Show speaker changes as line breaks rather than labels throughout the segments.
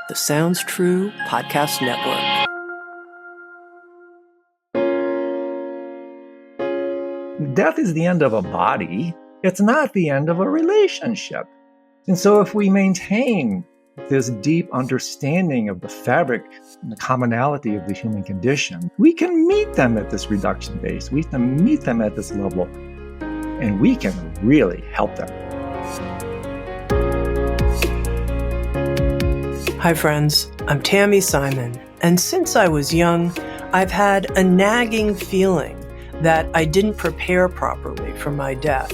the Sounds True Podcast Network.
Death is the end of a body. It's not the end of a relationship. And so if we maintain this deep understanding of the fabric and the commonality of the human condition, we can meet them at this reduction base. We can meet them at this level, and we can really help them.
Hi friends, I'm Tami Simon, and since I was young, I've had a nagging feeling that I didn't prepare properly for my death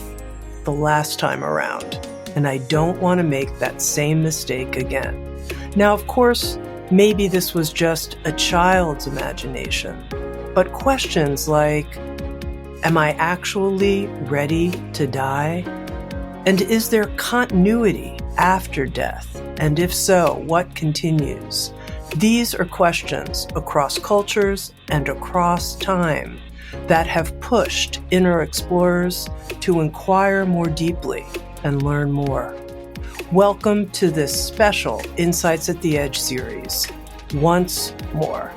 the last time around, and I don't want to make that same mistake again. Now, of course, maybe this was just a child's imagination, but questions like, am I actually ready to die? And is there continuity after death? And if so, what continues? These are questions across cultures and across time that have pushed inner explorers to inquire more deeply and learn more. Welcome to this special Insights at the Edge series, Once More,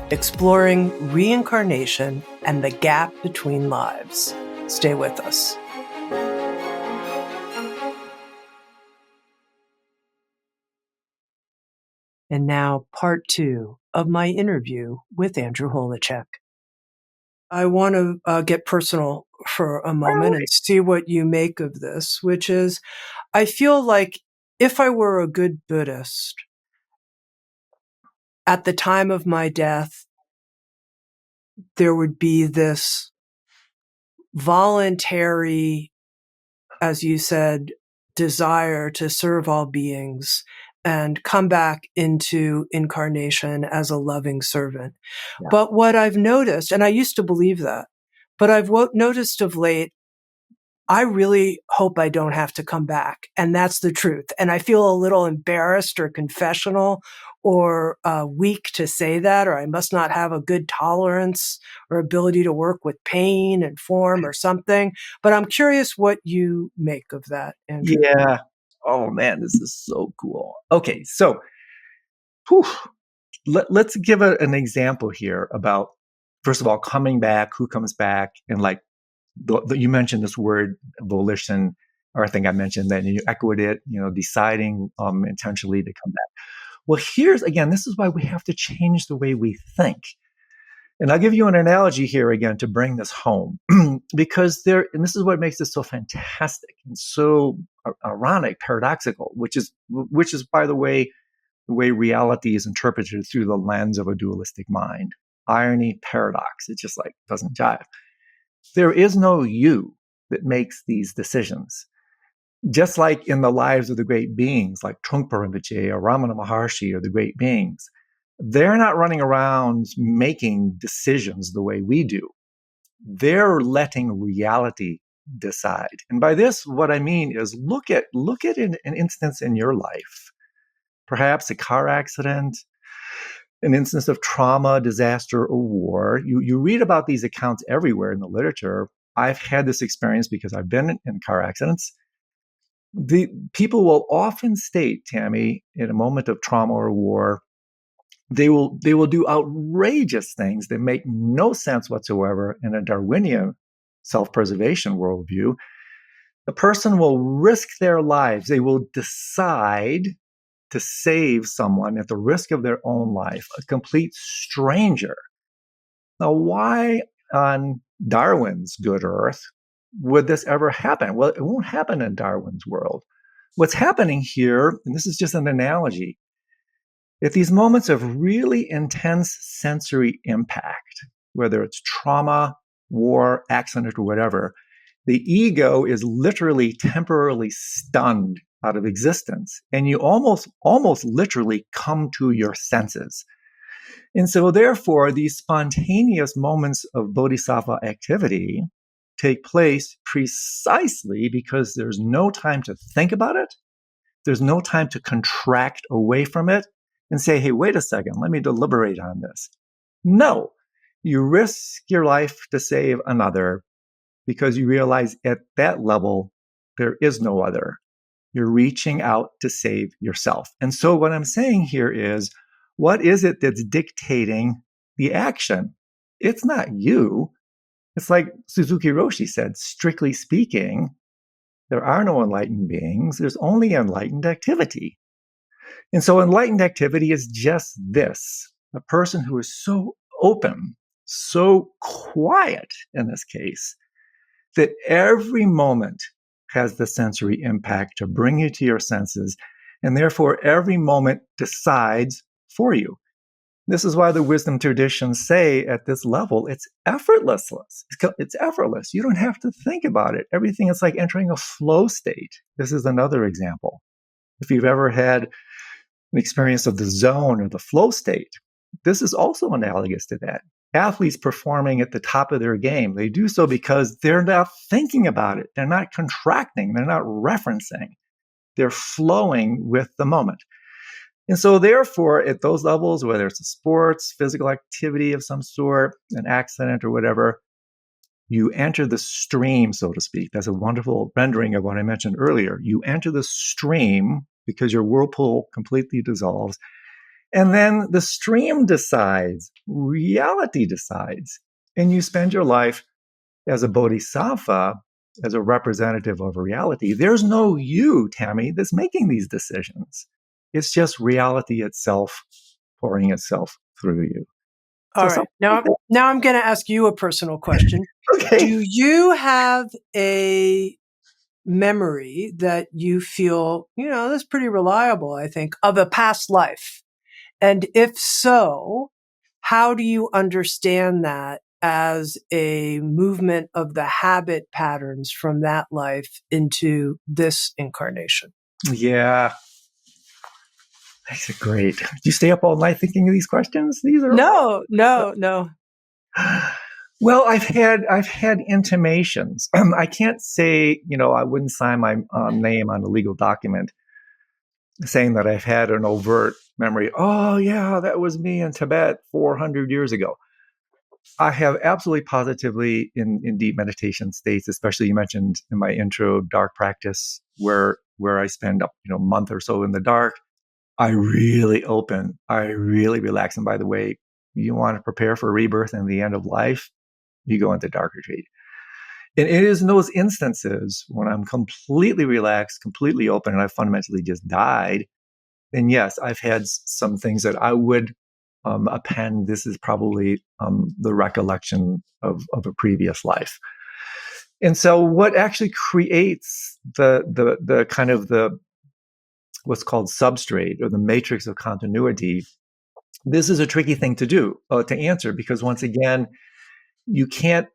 exploring reincarnation and the gap between lives. Stay with us. And now, part 2 of my interview with Andrew Holecek. I want to get personal for a moment and see what you make of this, which is, I feel like if I were a good Buddhist, at the time of my death, there would be this voluntary, as you said, desire to serve all beings and come back into incarnation as a loving servant. Yeah. But what I've noticed, and I used to believe that, but I've noticed of late, I really hope I don't have to come back. And that's the truth. And I feel a little embarrassed or confessional or weak to say that, or I must not have a good tolerance or ability to work with pain and form or something. But I'm curious what you make of that, Andrew.
Yeah. Oh, man, this is so cool. Okay, so let's give an example here about, first of all, coming back, who comes back, and like you mentioned this word volition, or I think I mentioned that, and you echoed it, deciding intentionally to come back. Well, this is why we have to change the way we think. And I'll give you an analogy here again to bring this home, because and this is what makes this so fantastic and so ironic, paradoxical, which is, by the way reality is interpreted through the lens of a dualistic mind. Irony, paradox, it just like doesn't jive. There is no you that makes these decisions. Just like in the lives of the great beings like Trungpa Rinpoche or Ramana Maharshi or the great beings, they're not running around making decisions the way we do. They're letting reality decide. And by this, what I mean is look at an instance in your life, perhaps a car accident, an instance of trauma, disaster, or war. You read about these accounts everywhere in the literature. I've had this experience because I've been in car accidents. The people will often state, Tami, in a moment of trauma or war, they will do outrageous things that make no sense whatsoever in a Darwinian self-preservation worldview. The person will risk their lives. They will decide to save someone at the risk of their own life, a complete stranger. Now, why on Darwin's good earth would this ever happen? Well, it won't happen in Darwin's world. What's happening here, and this is just an analogy, at these moments of really intense sensory impact, whether it's trauma, war, accident, or whatever, the ego is literally temporarily stunned out of existence, and you almost literally come to your senses. And so therefore, these spontaneous moments of bodhisattva activity take place precisely because there's no time to think about it. There's no time to contract away from it and say, hey, wait a second, let me deliberate on this. No, you risk your life to save another because you realize at that level, there is no other. You're reaching out to save yourself. And so what I'm saying here is, what is it that's dictating the action? It's not you. It's like Suzuki Roshi said, strictly speaking, there are no enlightened beings. There's only enlightened activity. And so enlightened activity is just this, a person who is so open, so quiet in this case, that every moment has the sensory impact to bring you to your senses, and therefore every moment decides for you. This is why the wisdom traditions say at this level, it's effortless. It's effortless. You don't have to think about it. Everything is like entering a flow state. This is another example. If you've ever had an experience of the zone or the flow state, this is also analogous to that. Athletes performing at the top of their game, they do so because they're not thinking about it. They're not contracting. They're not referencing. They're flowing with the moment. And so therefore, at those levels, whether it's a sports, physical activity of some sort, an accident or whatever, you enter the stream, so to speak. That's a wonderful rendering of what I mentioned earlier. You enter the stream because your whirlpool completely dissolves. And then the stream decides, reality decides, and you spend your life as a bodhisattva, as a representative of reality. There's no you, Tami, that's making these decisions. It's just reality itself pouring itself through you.
All right. Now I'm going to ask you a personal question.
Okay.
Do you have a memory that you feel, that's pretty reliable, I think, of a past life? And if so, how do you understand that as a movement of the habit patterns from that life into this incarnation?
Yeah. These are great. Do you stay up all night thinking of these questions? These are
No.
Well, I've had intimations. I can't say, I wouldn't sign my name on a legal document saying that I've had an overt memory. Oh, yeah, that was me in Tibet 400 years ago. I have absolutely positively in deep meditation states, especially you mentioned in my intro, dark practice, where I spend a month or so in the dark. I really open. I really relax. And by the way, you want to prepare for rebirth and the end of life, you go into dark retreat. And it is in those instances when I'm completely relaxed, completely open, and I fundamentally just died. And yes, I've had some things that I would append. This is probably the recollection of a previous life. And so what actually creates the kind of the what's called substrate or the matrix of continuity, this is a tricky thing to do, to answer, because once again, you can't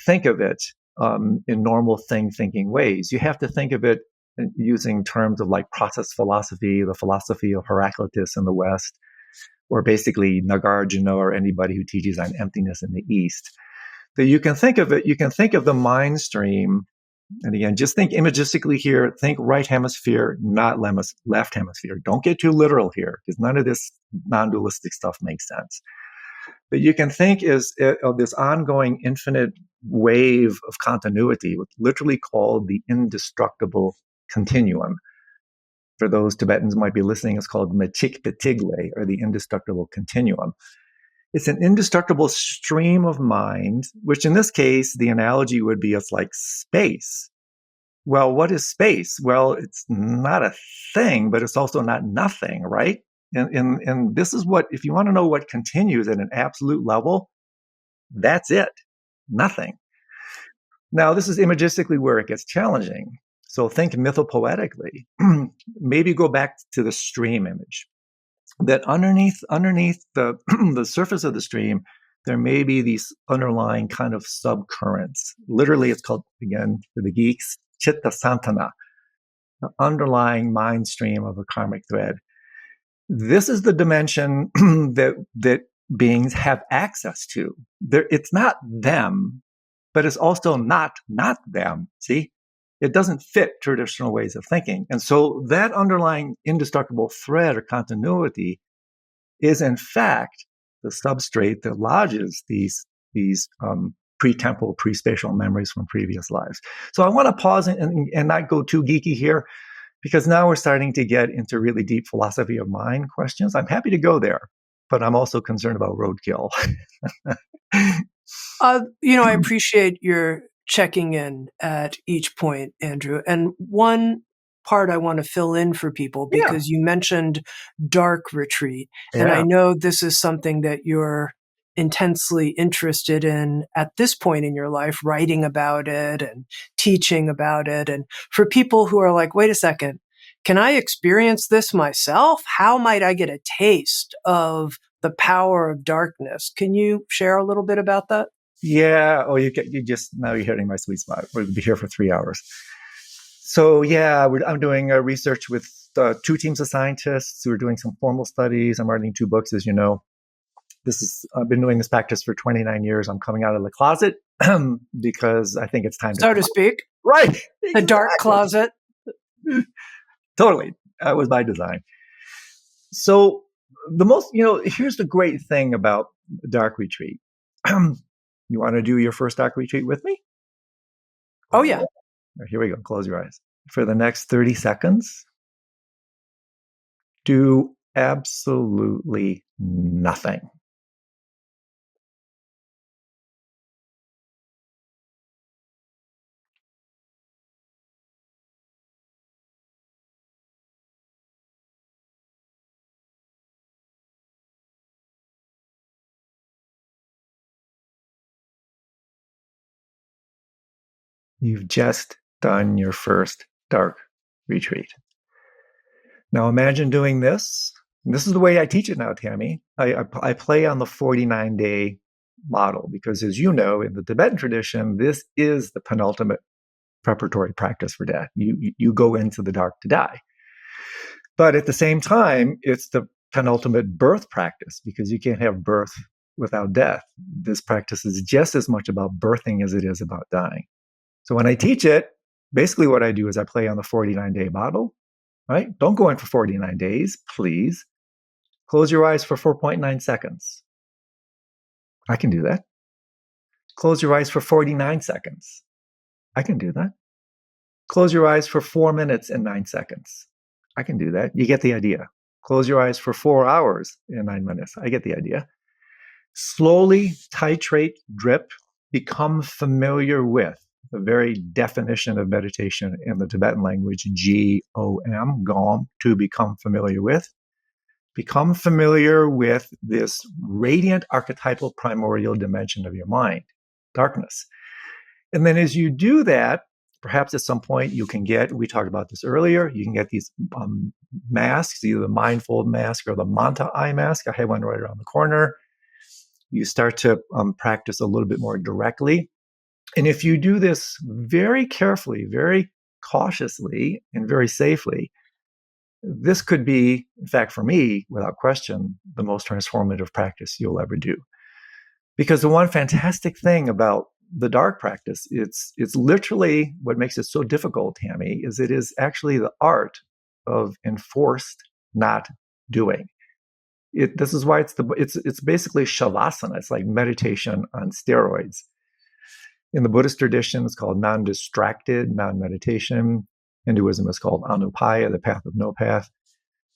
think of it in normal thinking ways. You have to think of it using terms of like process philosophy, the philosophy of Heraclitus in the West, or basically Nagarjuna or anybody who teaches on emptiness in the East. That you can think of it, you can think of the mind stream. And again, just think imagistically here, think right hemisphere, not left hemisphere. Don't get too literal here, because none of this non-dualistic stuff makes sense. But you can think of this ongoing infinite wave of continuity, what's literally called the indestructible continuum. For those Tibetans who might be listening, it's called Machik Petigle, or the indestructible continuum. It's an indestructible stream of mind, which in this case, the analogy would be it's like space. Well, what is space? Well, it's not a thing, but it's also not nothing, right? And this is what, if you want to know what continues at an absolute level, that's it. Nothing. Now, this is imagistically where it gets challenging. So think mythopoetically. Maybe go back to the stream image. That underneath the the surface of the stream, there may be these underlying kind of subcurrents. Literally, it's called, again, for the geeks, chitta santana, the underlying mind stream of a karmic thread. This is the dimension that beings have access to. It's not them, but it's also not them. See? It doesn't fit traditional ways of thinking. And so that underlying indestructible thread or continuity is, in fact, the substrate that lodges these pre-temporal, pre-spatial memories from previous lives. So I want to pause and not go too geeky here, because now we're starting to get into really deep philosophy of mind questions. I'm happy to go there, but I'm also concerned about roadkill.
I appreciate your checking in at each point, Andrew. And one part I want to fill in for people, because you mentioned dark retreat. And I know this is something that you're intensely interested in at this point in your life, writing about it and teaching about it. And for people who are like, wait a second, can I experience this myself? How might I get a taste of the power of darkness? Can you share a little bit about that?
Yeah. Oh, now you're hitting my sweet spot. We'll be here for 3 hours. So yeah, I'm doing research with 2 teams of scientists who are doing some formal studies. I'm writing 2 books, as you know. I've been doing this practice for 29 years. I'm coming out of the closet because I think it's time
to speak.
Right.
The exactly. Dark closet.
Totally. That was by design. So here's the great thing about dark retreat. You want to do your first dark retreat with me?
Oh, yeah.
Here we go. Close your eyes. For the next 30 seconds, do absolutely nothing. You've just done your first dark retreat. Now imagine doing this. This is the way I teach it now, Tami. I play on the 49-day model because, as you know, in the Tibetan tradition, this is the penultimate preparatory practice for death. You go into the dark to die. But at the same time, it's the penultimate birth practice because you can't have birth without death. This practice is just as much about birthing as it is about dying. So when I teach it, basically what I do is I play on the 49-day model, right? Don't go in for 49 days, please. Close your eyes for 4.9 seconds. I can do that. Close your eyes for 49 seconds. I can do that. Close your eyes for 4 minutes and 9 seconds. I can do that. You get the idea. Close your eyes for 4 hours and 9 minutes. I get the idea. Slowly titrate, drip, become familiar with the very definition of meditation in the Tibetan language, G-O-M, GOM, to become familiar with. Become familiar with this radiant archetypal primordial dimension of your mind, darkness. And then as you do that, perhaps at some point you can we talked about this earlier, you can get these masks, either the mindfold mask or the manta eye mask. I have one right around the corner. You start to practice a little bit more directly. And if you do this very carefully, very cautiously, and very safely, this could be, in fact, for me, without question, the most transformative practice you'll ever do. Because the one fantastic thing about the dark practice, it's literally what makes it so difficult, Tami, is it is actually the art of enforced not doing. This is why it's basically shavasana. It's like meditation on steroids. In the Buddhist tradition, it's called non-distracted, non-meditation. Hinduism is called anupaya, the path of no path.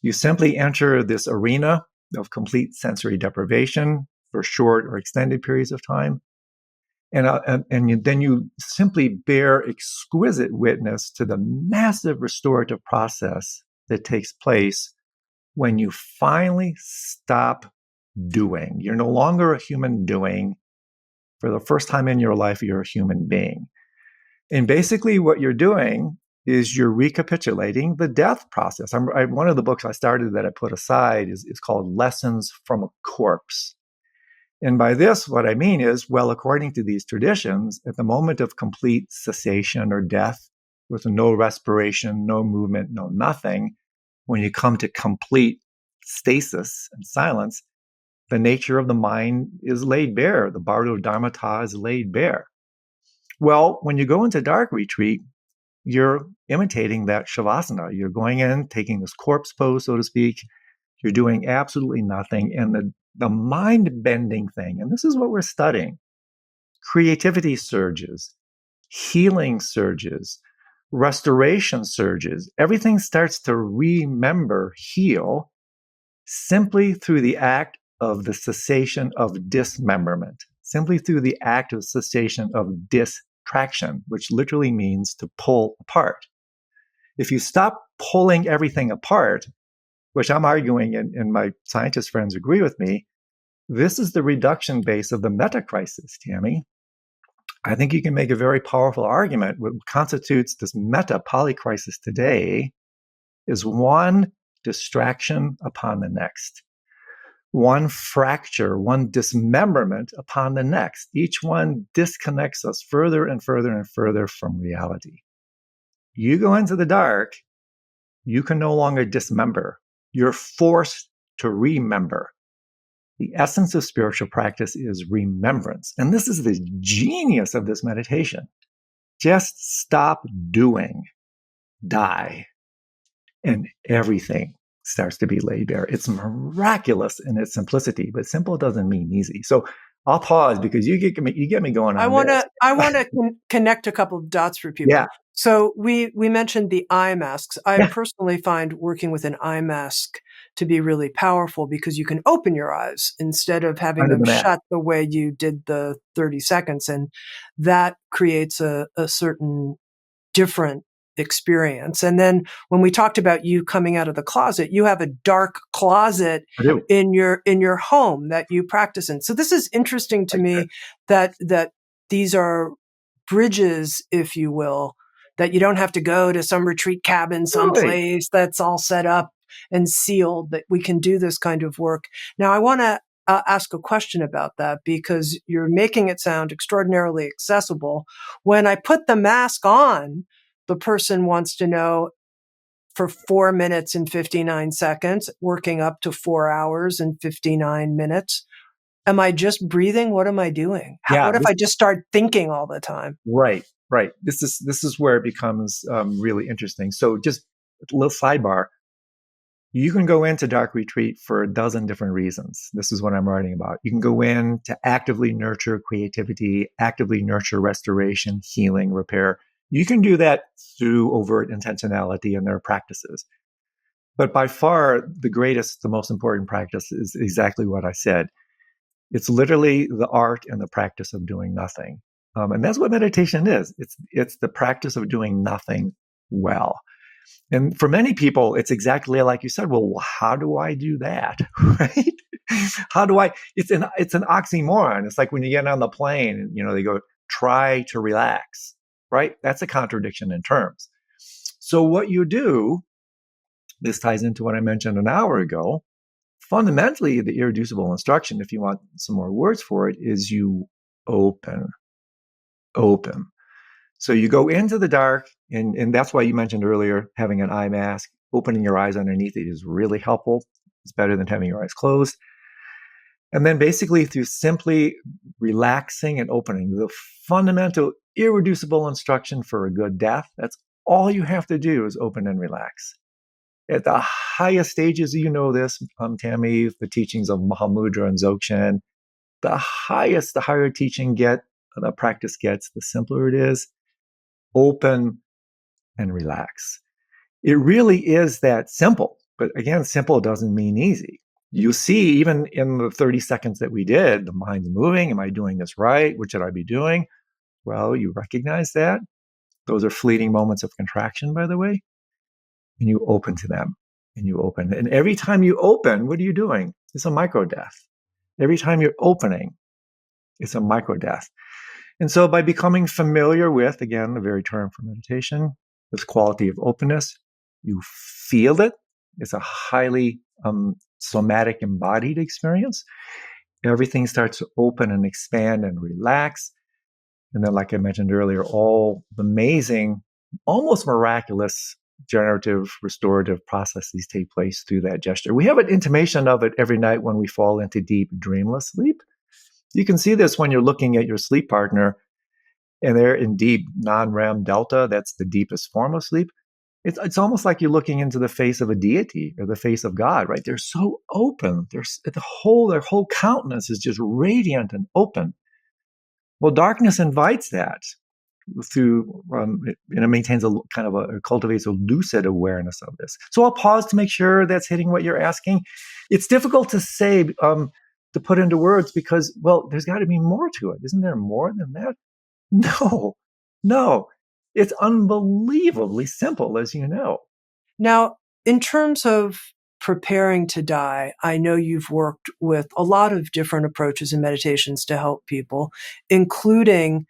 You simply enter this arena of complete sensory deprivation for short or extended periods of time. And then you simply bear exquisite witness to the massive restorative process that takes place when you finally stop doing. You're no longer a human doing. For the first time in your life, you're a human being. And basically what you're doing is you're recapitulating the death process. One of the books I started that I put aside is called Lessons from a Corpse. And by this, what I mean is, well, according to these traditions, at the moment of complete cessation or death, with no respiration, no movement, no nothing, when you come to complete stasis and silence, the nature of the mind is laid bare. The Bardo Dharmata is laid bare. Well, when you go into dark retreat, you're imitating that shavasana. You're going in, taking this corpse pose, so to speak. You're doing absolutely nothing. And the mind-bending thing, and this is what we're studying, creativity surges, healing surges, Restoration surges. Everything starts to remember, heal, simply through the act of the cessation of dismemberment, simply through the act of cessation of distraction, which literally means to pull apart. If you stop pulling everything apart, which I'm arguing, and my scientist friends agree with me, this is the reduction base of the meta crisis, Tami. I think you can make a very powerful argument. What constitutes this meta polycrisis today is one distraction upon the next, one fracture, one dismemberment upon the next. Each one disconnects us further and further and further from reality. You go into the dark, you can no longer dismember. You're forced to remember. The essence of spiritual practice is remembrance. And this is the genius of this meditation. Just stop doing, die, and everything starts to be laid bare. It's miraculous in its simplicity, but simple doesn't mean easy. So I'll pause because you get me going on.
I want to connect a couple of dots for people.
Yeah.
So we mentioned the eye masks. I personally find working with an eye mask to be really powerful because you can open your eyes instead of having them shut the way you did the 30 seconds. And that creates a certain different experience. And then when we talked about you coming out of the closet, you have a dark closet in your home that you practice in. So this is interesting to me that these are bridges, if you will, that you don't have to go to some retreat cabin someplace that's all set up and sealed, that we can do this kind of work. Now, I want to ask a question about that because you're making it sound extraordinarily accessible. When I put the mask on, the person wants to know for 4 minutes and 59 seconds, working up to 4 hours and 59 minutes. Am I just breathing? What am I doing? What if I just start thinking all the time?
Right. This is where it becomes really interesting. So just a little sidebar. You can go into dark retreat for a dozen different reasons. This is what I'm writing about. You can go in to actively nurture creativity, actively nurture restoration, healing, repair. You can do that through overt intentionality and their practices. But by far, the most important practice is exactly what I said. It's literally the art and the practice of doing nothing. And that's what meditation is. It's the practice of doing nothing well. And for many people, it's exactly like you said, well, how do I do that? Right? It's an oxymoron. It's like when you get on the plane and, they go, try to relax, right? That's a contradiction in terms. So what you do, this ties into what I mentioned an hour ago. Fundamentally, the irreducible instruction, if you want some more words for it, is you open. So you go into the dark, and that's why you mentioned earlier having an eye mask. Opening your eyes underneath it is really helpful. It's better than having your eyes closed. And then basically through simply relaxing and opening, the fundamental irreducible instruction for a good death, that's all you have to do is open and relax. At the highest stages, this, Tami, the teachings of Mahamudra and Dzogchen, the higher teaching the practice gets, the simpler it is. Open and relax. It really is that simple. But again, simple doesn't mean easy. You see, even in the 30 seconds that we did, the mind's moving. Am I doing this right? What should I be doing? Well, you recognize that. Those are fleeting moments of contraction, by the way. And you open to them. And every time you open, what are you doing? It's a micro death. Every time you're opening, it's a micro death. And so by becoming familiar with, again, the very term for meditation, this quality of openness, you feel it. It's a highly somatic embodied experience. Everything starts to open and expand and relax. And then, like I mentioned earlier, all the amazing, almost miraculous generative restorative processes take place through that gesture. We have an intimation of it every night when we fall into deep dreamless sleep. You can see this when you're looking at your sleep partner and they're in deep non-REM delta. That's the deepest form of sleep. It's almost like you're looking into the face of a deity or the face of God, right? They're so open. Their whole countenance is just radiant and open. Well, darkness invites that. through, it maintains a kind of a cultivates a lucid awareness of this. So I'll pause to make sure that's hitting what you're asking. It's difficult to say, to put into words because, well, there's got to be more to it. Isn't there more than that? No, it's unbelievably simple, as you know.
Now, in terms of preparing to die, I know you've worked with a lot of different approaches and meditations to help people, including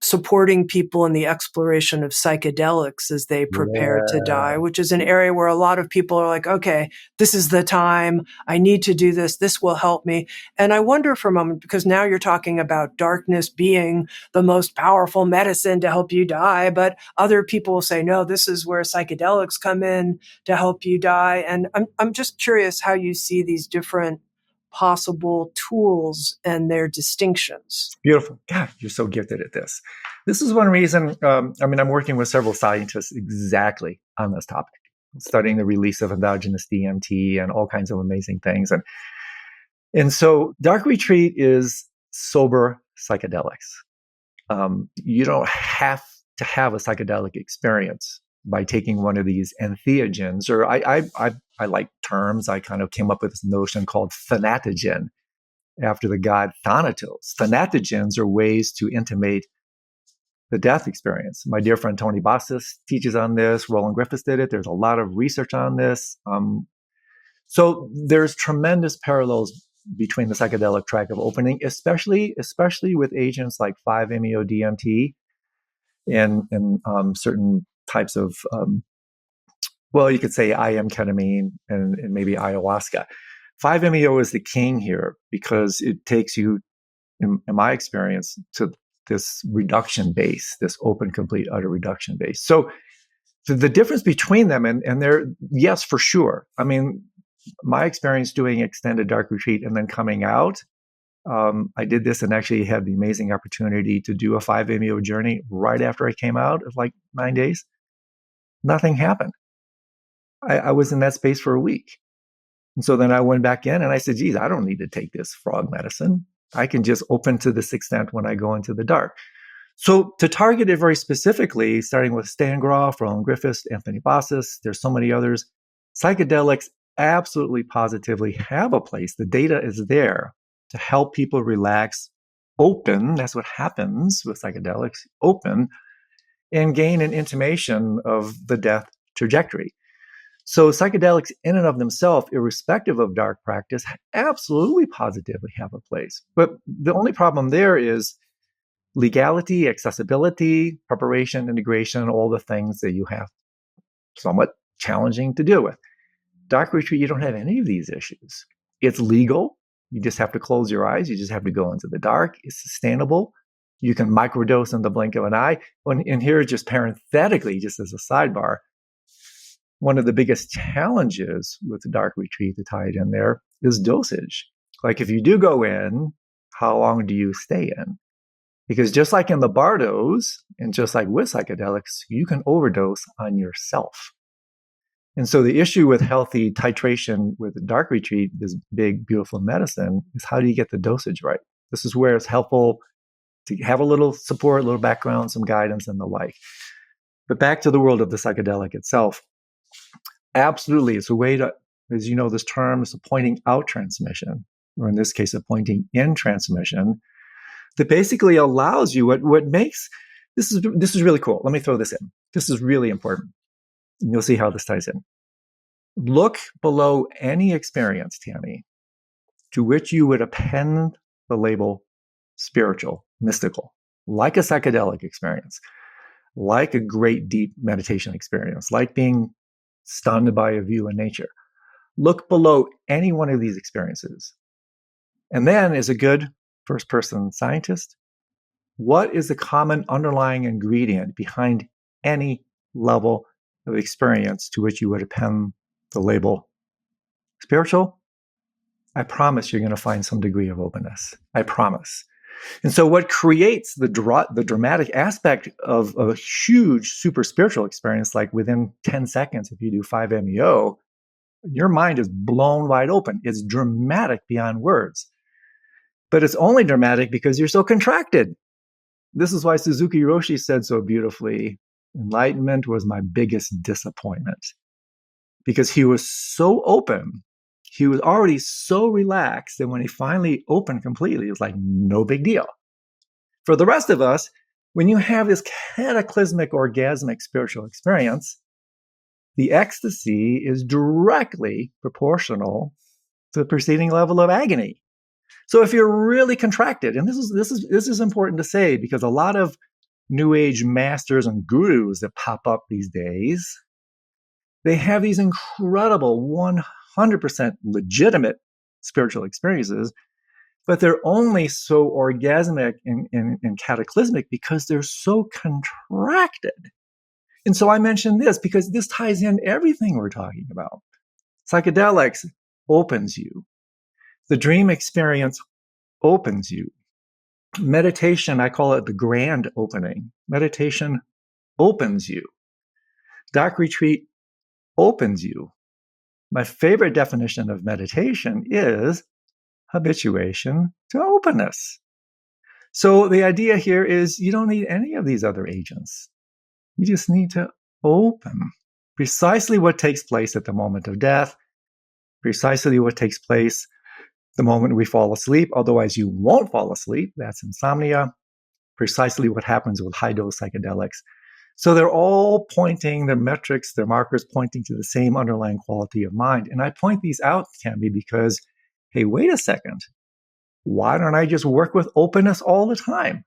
supporting people in the exploration of psychedelics as they prepare to die, which is an area where a lot of people are like, okay, this is the time. I need to do this. This will help me. And I wonder for a moment, because now you're talking about darkness being the most powerful medicine to help you die, but other people will say, no, this is where psychedelics come in to help you die. And I'm just curious how you see these different possible tools and their distinctions.
Beautiful. God, you're so gifted at this. This is one reason, I'm working with several scientists exactly on this topic, studying the release of endogenous DMT and all kinds of amazing things. And so dark retreat is sober psychedelics. You don't have to have a psychedelic experience by taking one of these entheogens, or I like terms. I kind of came up with this notion called thanatogen, after the god Thanatos. Thanatogens are ways to intimate the death experience. My dear friend Tony Bossis teaches on this. Roland Griffiths did it. There's a lot of research on this. So there's tremendous parallels between the psychedelic track of opening, especially with agents like 5-MeO-DMT and certain types of, you could say IM ketamine and maybe ayahuasca. 5-MeO is the king here because it takes you, in my experience, to this reduction base, this open, complete, utter reduction base. So the difference between them, and they're, yes, for sure. I mean, my experience doing extended dark retreat and then coming out, I did this and actually had the amazing opportunity to do a 5-MeO journey right after I came out of like 9 days. Nothing happened. I was in that space for a week. And so then I went back in and I said, geez, I don't need to take this frog medicine. I can just open to this extent when I go into the dark. So to target it very specifically, starting with Stan Groff, Roland Griffiths, Anthony Bossis, there's so many others, psychedelics absolutely positively have a place. The data is there to help people relax, open. That's what happens with psychedelics, open, and gain an intimation of the death trajectory. So psychedelics in and of themselves, irrespective of dark practice, absolutely positively have a place. But the only problem there is legality, accessibility, preparation, integration, all the things that you have somewhat challenging to deal with. Dark retreat, you don't have any of these issues. It's legal. You just have to close your eyes. You just have to go into the dark. It's sustainable. You can microdose in the blink of an eye. And here, just parenthetically, just as a sidebar, one of the biggest challenges with the dark retreat, to tie it in there, is dosage. Like if you do go in, how long do you stay in? Because just like in the bardos, and just like with psychedelics, you can overdose on yourself. And so the issue with healthy titration with dark retreat, this big, beautiful medicine, is how do you get the dosage right? This is where it's helpful to have a little support, a little background, some guidance, and the like. But back to the world of the psychedelic itself. Absolutely, it's a way to, as you know, this term is a pointing out transmission, or in this case, a pointing in transmission, that basically allows you what makes this is really cool. Let me throw this in. This is really important. You'll see how this ties in. Look below any experience, Tami, to which you would append the label spiritual, mystical, like a psychedelic experience, like a great deep meditation experience, like being stunned by a view in nature. Look below any one of these experiences. And then, as a good first-person scientist, what is the common underlying ingredient behind any level of experience to which you would append the label spiritual? I promise you're going to find some degree of openness. I promise. And so what creates the dramatic aspect of a huge super spiritual experience, like within 10 seconds, if you do 5-MeO, your mind is blown wide open. It's dramatic beyond words. But it's only dramatic because you're so contracted. this is why Suzuki Roshi said so beautifully, enlightenment was my biggest disappointment. Because he was so open, he was already so relaxed that when he finally opened completely, it was like no big deal. For the rest of us, when you have this cataclysmic orgasmic spiritual experience, the ecstasy is directly proportional to the preceding level of agony. So if you're really contracted, and this is important to say because a lot of New Age masters and gurus that pop up these days, they have these incredible 100% legitimate spiritual experiences, but they're only so orgasmic and cataclysmic because they're so contracted. And so I mentioned this because this ties in everything we're talking about. Psychedelics opens you. The dream experience opens you. Meditation, I call it the grand opening. Meditation opens you. Dark retreat opens you. My favorite definition of meditation is habituation to openness. So the idea here is you don't need any of these other agents. You just need to open. Precisely what takes place at the moment of death, precisely what takes place the moment we fall asleep. Otherwise, you won't fall asleep. That's insomnia. Precisely what happens with high-dose psychedelics. So they're all pointing, their metrics, their markers pointing to the same underlying quality of mind. And I point these out, Tami, because, hey, wait a second. Why don't I just work with openness all the time?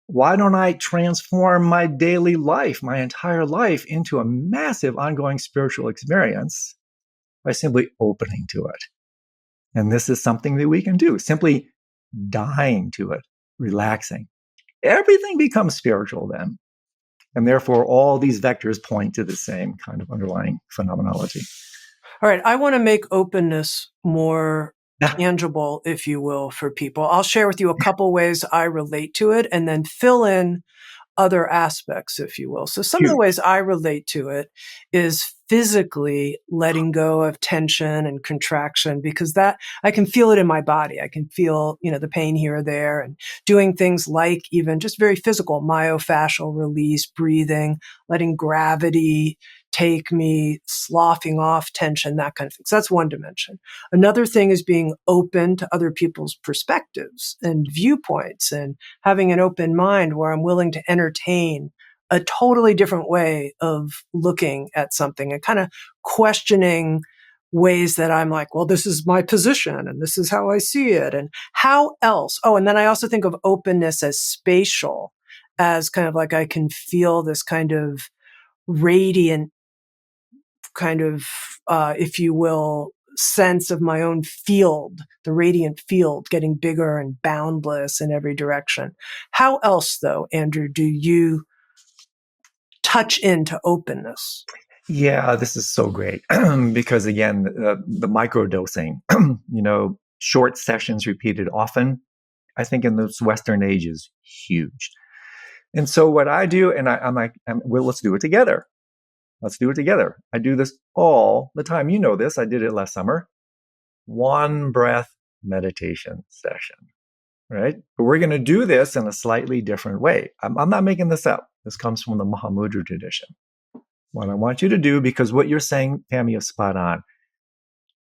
Why don't I transform my daily life, my entire life, into a massive ongoing spiritual experience by simply opening to it? And this is something that we can do, simply dying to it, relaxing. Everything becomes spiritual then. And therefore, all these vectors point to the same kind of underlying phenomenology.
All right. I want to make openness more tangible, if you will, for people. I'll share with you a couple ways I relate to it and then fill in other aspects, if you will. So some of the ways I relate to it is physically letting go of tension and contraction, because that I can feel it in my body. I can feel, the pain here or there, and doing things like even just very physical myofascial release, breathing, letting gravity take me, sloughing off tension, that kind of thing. So that's one dimension. Another thing is being open to other people's perspectives and viewpoints and having an open mind where I'm willing to entertain a totally different way of looking at something and kind of questioning ways that I'm like, well, this is my position and this is how I see it. And how else? Oh, and then I also think of openness as spatial, as kind of like I can feel this kind of radiant kind of, if you will, sense of my own field, the radiant field getting bigger and boundless in every direction. How else, though, Andrew, do you touch into openness?
Yeah, this is so great because, again, the microdosing, short sessions repeated often, I think in this Western age is huge. And so what I do, and I'm like, well, let's do it together. Let's do it together. I do this all the time. You know this. I did it last summer. One breath meditation session, right? But we're going to do this in a slightly different way. I'm not making this up. This comes from the Mahamudra tradition. What I want you to do, because what you're saying, Tami, is spot on.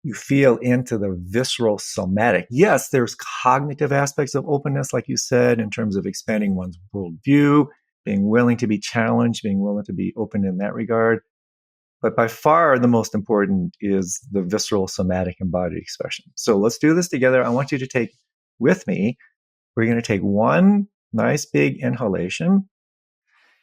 You feel into the visceral somatic. Yes, there's cognitive aspects of openness, like you said, in terms of expanding one's worldview, being willing to be challenged, being willing to be open in that regard. But by far the most important is the visceral somatic embodied expression. So let's do this together. I want you to take with me, we're going to take one nice big inhalation.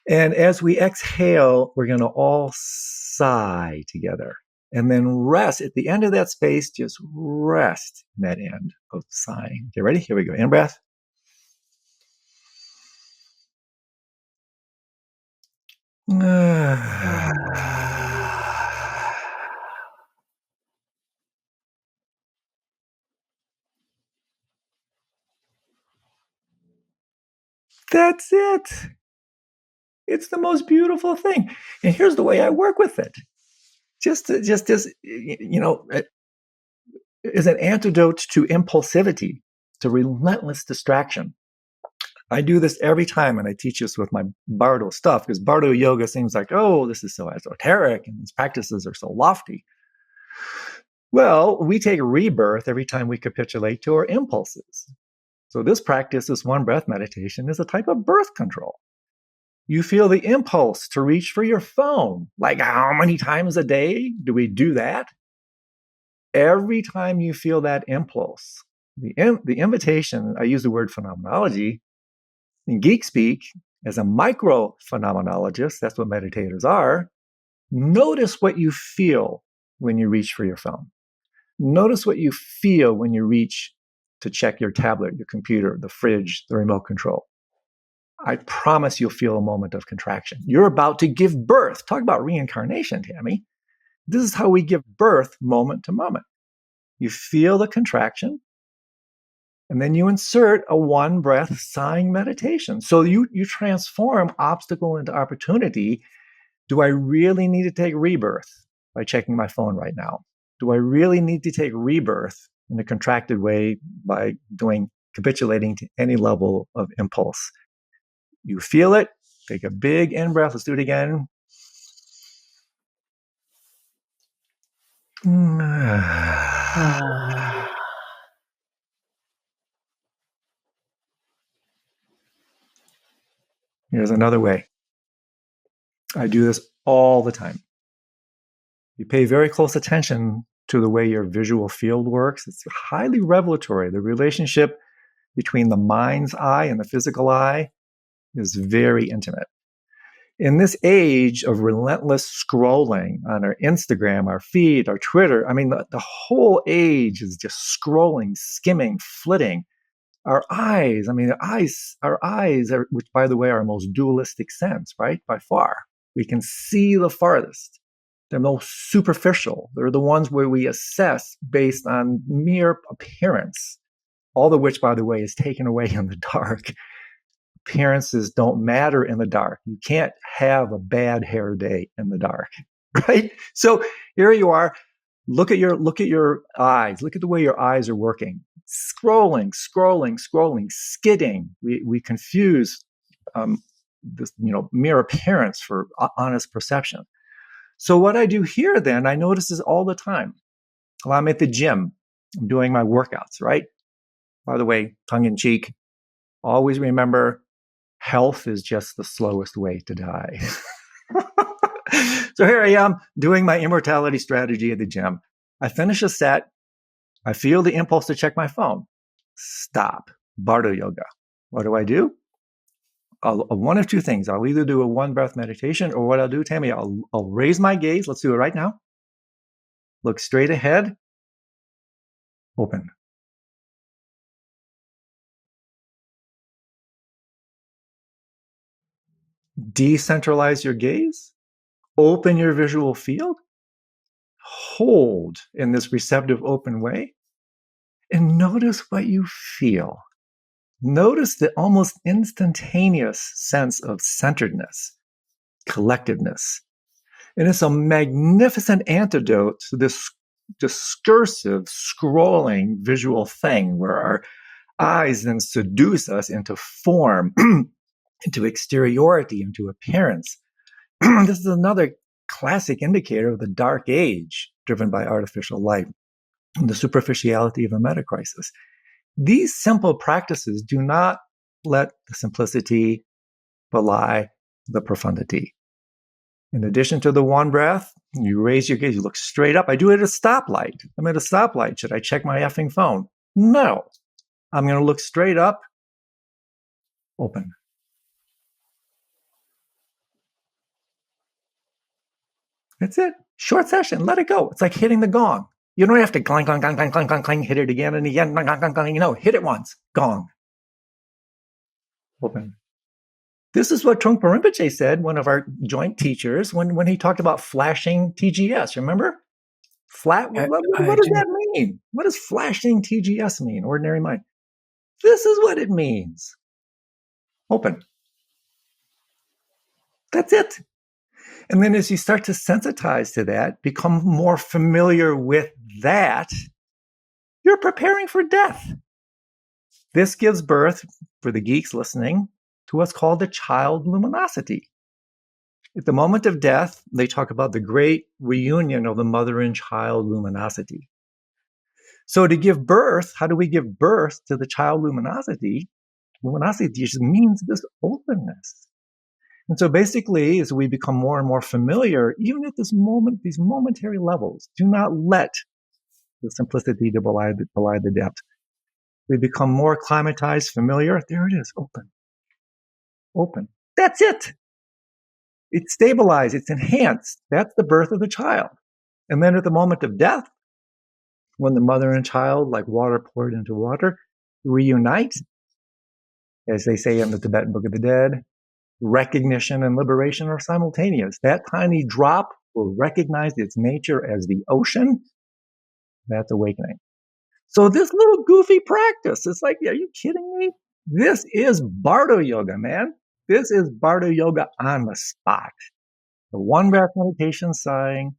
And as we exhale, we're going to all sigh together. And then rest at the end of that space, just rest in that end of sighing. Okay, ready? Here we go. In breath. That's it. It's the most beautiful thing. And here's the way I work with it. Just as, as an antidote to impulsivity, to relentless distraction. I do this every time, and I teach this with my Bardo stuff, because Bardo yoga seems like, oh, this is so esoteric, and these practices are so lofty. Well, we take rebirth every time we capitulate to our impulses. So this practice, this one breath meditation, is a type of birth control. You feel the impulse to reach for your phone. Like, how many times a day do we do that? Every time you feel that impulse, the invitation, I use the word phenomenology, in geek speak, as a micro-phenomenologist, that's what meditators are, notice what you feel when you reach for your phone. Notice what you feel when you reach to check your tablet, your computer, the fridge, the remote control. I promise you'll feel a moment of contraction. You're about to give birth. Talk about reincarnation, Tami. This is how we give birth moment to moment. You feel the contraction, and then you insert a one breath sighing meditation. So you transform obstacle into opportunity. Do I really need to take rebirth by checking my phone right now? Do I really need to take rebirth in a contracted way by capitulating to any level of impulse? You feel it. Take a big in breath. Let's do it again. Here's another way. I do this all the time. You pay very close attention to the way your visual field works. It's highly revelatory. The relationship between the mind's eye and the physical eye is very intimate. In this age of relentless scrolling on our Instagram, our feed, our Twitter, I mean, the whole age is just scrolling, skimming, flitting. Our eyes, our eyes are, which by the way, are our most dualistic sense, right? By far. We can see the farthest. They're most superficial. They're the ones where we assess based on mere appearance, all of which, by the way, is taken away in the dark. Appearances don't matter in the dark. You can't have a bad hair day in the dark, right? So here you are. Look at your eyes. Look at the way your eyes are working. Scrolling, skidding. We confuse this mere appearance for honest perception. So what I do here, then, I notice this all the time. Well, I'm at the gym. I'm doing my workouts, right? By the way, tongue in cheek. Always remember, health is just the slowest way to die. So here I am doing my immortality strategy at the gym. I finish a set. I feel the impulse to check my phone. Stop. Bardo yoga. What do? One of two things. I'll either do a one breath meditation, or what I'll do, Tami, I'll raise my gaze. Let's do it right now. Look straight ahead. Open. Decentralize your gaze. Open your visual field. Hold in this receptive, open way. And notice what you feel. Notice the almost instantaneous sense of centeredness, collectiveness. And it's a magnificent antidote to this discursive, scrolling visual thing where our eyes then seduce us into form, into exteriority, into appearance. This is another classic indicator of the dark age driven by artificial light and the superficiality of a meta crisis. These simple practices do not let the simplicity belie the profundity. In addition to the one breath, you raise your gaze, you look straight up. I do it at a stoplight. I'm at a stoplight. Should I check my effing phone? No. I'm going to look straight up. Open. That's it. Short session. Let it go. It's like hitting the gong. You don't have to clang, clang, clang, clang, clang, clang, clang, hit it again and again, clang, clang, clang, clang. Hit it once. Gong. Open. This is what Trungpa Rinpoche said, one of our joint teachers, when he talked about flashing TGS. Remember? What does that mean? What does flashing TGS mean? Ordinary mind. This is what it means. Open. That's it. And then as you start to sensitize to that, become more familiar with that, you're preparing for death. This gives birth, for the geeks listening, to what's called the child luminosity. At the moment of death, they talk about the great reunion of the mother and child luminosity. So to give birth, how do we give birth to the child luminosity? Luminosity just means this openness. And so basically, as we become more and more familiar, even at this moment, these momentary levels, do not let the simplicity to belie the depth. We become more acclimatized, familiar. There it is, open. Open. That's it. It's stabilized. It's enhanced. That's the birth of the child. And then at the moment of death, when the mother and child, like water poured into water, reunite, as they say in the Tibetan Book of the Dead, recognition and liberation are simultaneous. That tiny drop will recognize its nature as the ocean. That's awakening. So this little goofy practice, it's like, are you kidding me? This is Bardo Yoga, man. This is Bardo Yoga on the spot. The one breath meditation, sighing,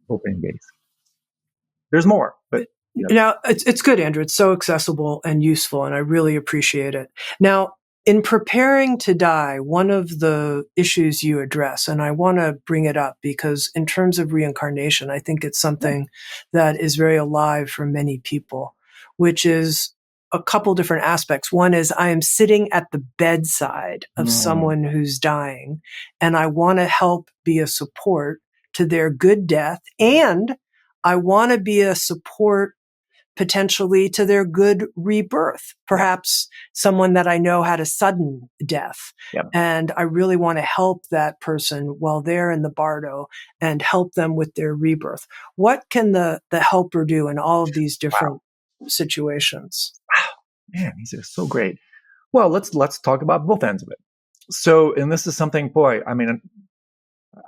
opening gaze. There's more, but
now it's good, Andrew. It's so accessible and useful, and I really appreciate it. Now, in preparing to die, one of the issues you address, and I want to bring it up because in terms of reincarnation, I think it's something that is very alive for many people, which is a couple different aspects. One is I am sitting at the bedside of someone who's dying, and I want to help be a support to their good death, and I want to be a support potentially to their good rebirth. Perhaps someone that I know had a sudden death.
Yep.
And I really want to help that person while they're in the bardo and help them with their rebirth. What can the helper do in all of these different situations?
Wow. Man, these are so great. Well, let's talk about both ends of it. So, and this is something, boy, I mean,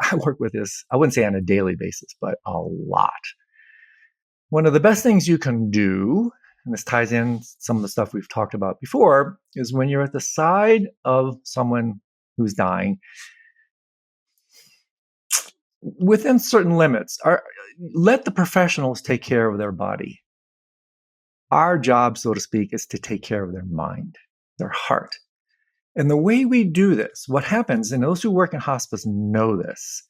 I work with this, I wouldn't say on a daily basis, but a lot. One of the best things you can do, and this ties in some of the stuff we've talked about before, is when you're at the side of someone who's dying, within certain limits, let the professionals take care of their body. Our job, so to speak, is to take care of their mind, their heart. And the way we do this, what happens, and those who work in hospice know this,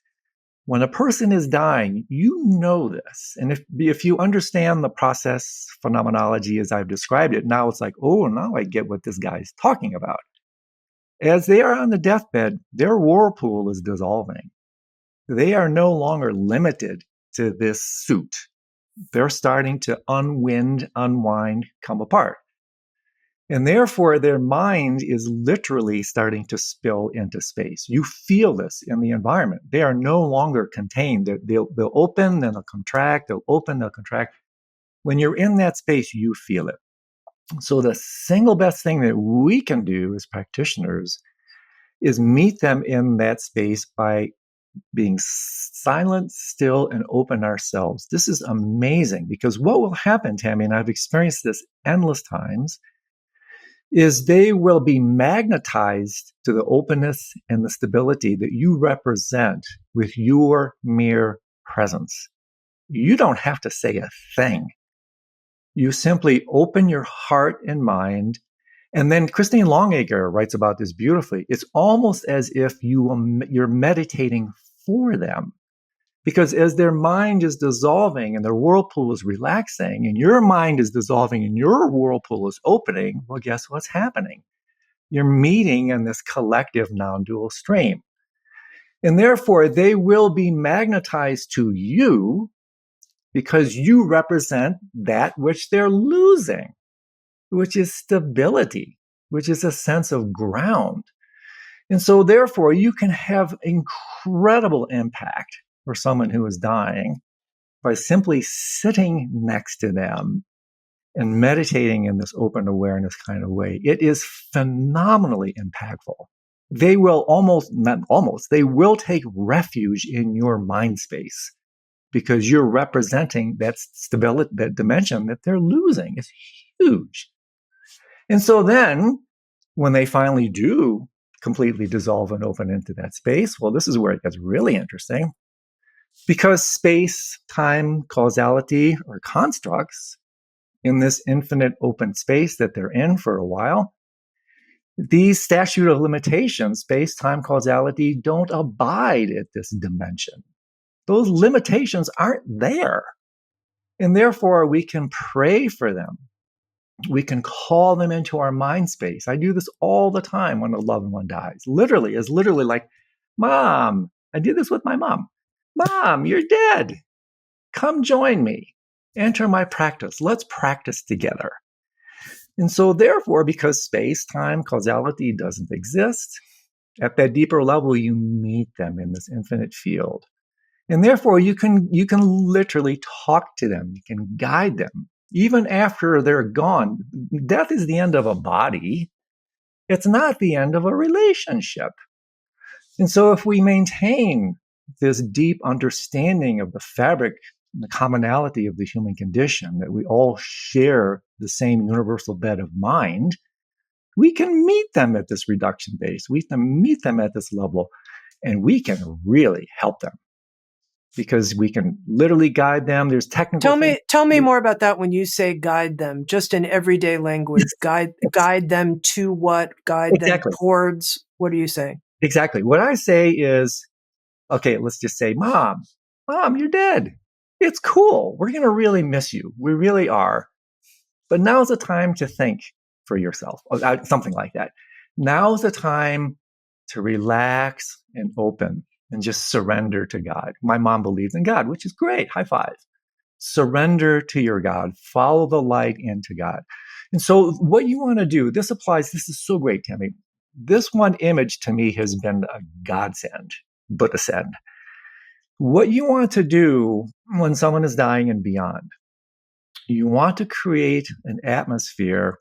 when a person is dying, you know this. And if you understand the process phenomenology as I've described it, now it's like, oh, now I get what this guy's talking about. As they are on the deathbed, their whirlpool is dissolving. They are no longer limited to this suit. They're starting to unwind, unwind, come apart. And therefore, their mind is literally starting to spill into space. You feel this in the environment. They are no longer contained. They'll open, then they'll contract. They'll open, they'll contract. When you're in that space, you feel it. So the single best thing that we can do as practitioners is meet them in that space by being silent, still, and open ourselves. This is amazing because what will happen, Tami, and I've experienced this endless times, is they will be magnetized to the openness and the stability that you represent with your mere presence. You don't have to say a thing. You simply open your heart and mind. And then Christine Longacre writes about this beautifully. It's almost as if you're meditating for them. Because as their mind is dissolving and their whirlpool is relaxing and your mind is dissolving and your whirlpool is opening, well, guess what's happening? You're meeting in this collective non-dual stream. And therefore, they will be magnetized to you because you represent that which they're losing, which is stability, which is a sense of ground. And so therefore, you can have incredible impact for someone who is dying by simply sitting next to them and meditating in this open awareness kind of way. It is phenomenally impactful. They will they will take refuge in your mind space because you're representing that stability, that dimension that they're losing. It's huge. And so then when they finally do completely dissolve and open into that space, well, this is where it gets really interesting. Because space, time, causality are constructs, in this infinite open space that they're in for a while, these statute of limitations, space, time, causality, don't abide at this dimension. Those limitations aren't there. And therefore, we can pray for them. We can call them into our mind space. I do this all the time when a loved one dies. Literally, it's literally like, Mom, I did this with my mom. Mom, you're dead. Come join me. Enter my practice. Let's practice together. And so therefore, because space, time, causality doesn't exist, at that deeper level, you meet them in this infinite field. And therefore, you can literally talk to them. You can guide them. Even after they're gone, death is the end of a body. It's not the end of a relationship. And so if we maintain this deep understanding of the fabric, the commonality of the human condition, that we all share the same universal bed of mind, we can meet them at this reduction base. We can meet them at this level, and we can really help them because we can literally guide them. There's technical
Tell me more about that when you say guide them, just in everyday language. Guide them to what? Guide them towards? What are you saying?
Exactly. What I say is, okay, let's just say, Mom, you're dead. It's cool. We're going to really miss you. We really are. But now's the time to think for yourself, something like that. Now's the time to relax and open and just surrender to God. My mom believes in God, which is great. High five. Surrender to your God. Follow the light into God. And so what you want to do, this is so great, Tami. This one image to me has been a godsend, Buddha said. What you want to do when someone is dying and beyond, you want to create an atmosphere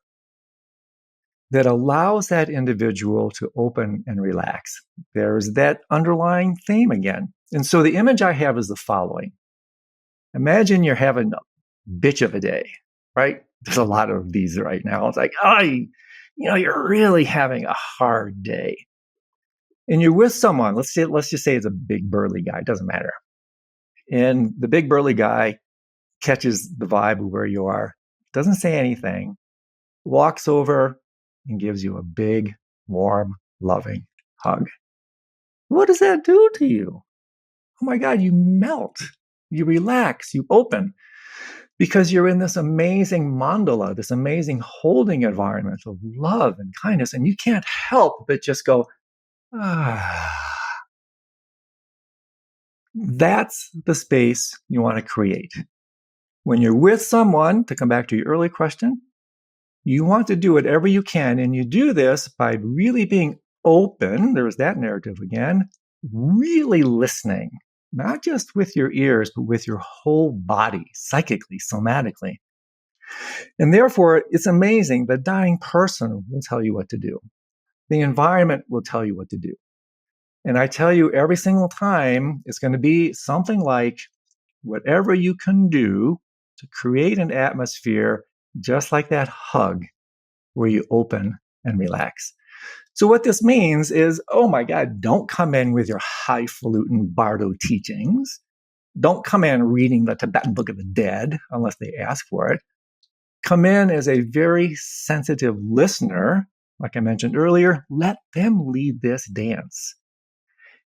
that allows that individual to open and relax. There's that underlying theme again. And so the image I have is the following. Imagine you're having a bitch of a day, right? There's a lot of these right now. It's like, you're really having a hard day. And you're with someone, let's just say it's a big burly guy, it doesn't matter. And the big burly guy catches the vibe of where you are, doesn't say anything, walks over and gives you a big, warm, loving hug. What does that do to you? Oh my God, you melt, you relax, you open, because you're in this amazing mandala, this amazing holding environment of love and kindness, and you can't help but just go, That's the space you want to create. When you're with someone, to come back to your early question, you want to do whatever you can, and you do this by really being open. There's that narrative again. Really listening, not just with your ears, but with your whole body, psychically, somatically. And therefore, it's amazing. The dying person will tell you what to do. The environment will tell you what to do. And I tell you every single time, it's going to be something like whatever you can do to create an atmosphere just like that hug where you open and relax. So what this means is, oh my God, don't come in with your highfalutin Bardo teachings. Don't come in reading the Tibetan Book of the Dead unless they ask for it. Come in as a very sensitive listener. Like I mentioned earlier, let them lead this dance.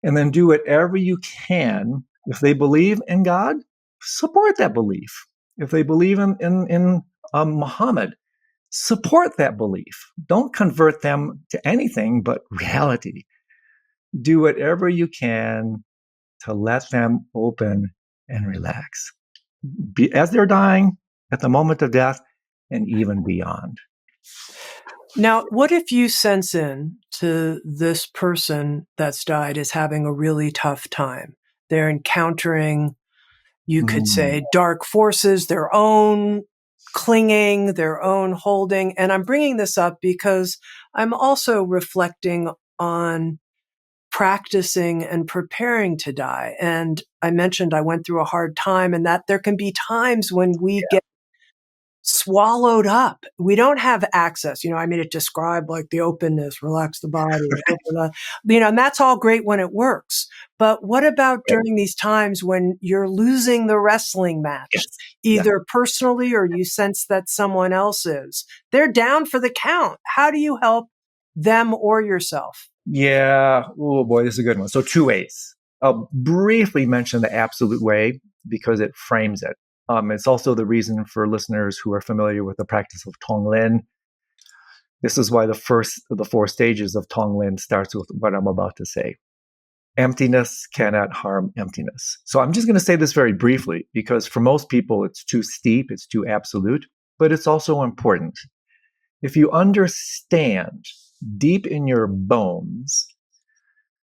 And then do whatever you can. If they believe in God, support that belief. If they believe in Muhammad, support that belief. Don't convert them to anything but reality. Do whatever you can to let them open and relax. As they're dying, at the moment of death, and even beyond.
Now, what if you sense in to this person that's died is having a really tough time? They're encountering, you could say, dark forces, their own clinging, their own holding. And I'm bringing this up because I'm also reflecting on practicing and preparing to die. And I mentioned I went through a hard time, and that there can be times when we get swallowed up. We don't have access. I made it describe like the openness, relax the body, open up, and that's all great when it works. But what about during these times when you're losing the wrestling match, either personally or you sense that someone else is? They're down for the count. How do you help them or yourself?
Yeah. Oh boy, this is a good one. So 2 ways. I'll briefly mention the absolute way because it frames it. It's also the reason for listeners who are familiar with the practice of Tonglen. This is why the first of the 4 stages of Tonglen starts with what I'm about to say. Emptiness cannot harm emptiness. So I'm just going to say this very briefly because for most people it's too steep, it's too absolute, but it's also important. If you understand deep in your bones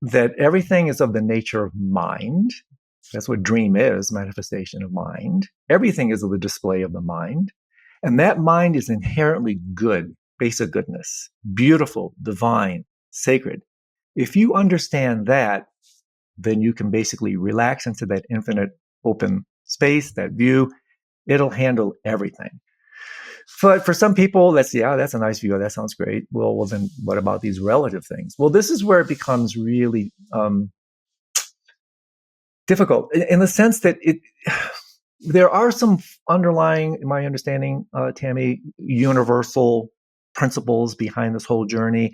that everything is of the nature of mind, that's what dream is, manifestation of mind. Everything is the display of the mind. And that mind is inherently good, basic goodness, beautiful, divine, sacred. If you understand that, then you can basically relax into that infinite open space, that view. It'll handle everything. But for some people, that's a nice view. That sounds great. Well, then what about these relative things? Well, this is where it becomes really difficult in the sense that there are some underlying, in my understanding, Tami, universal principles behind this whole journey.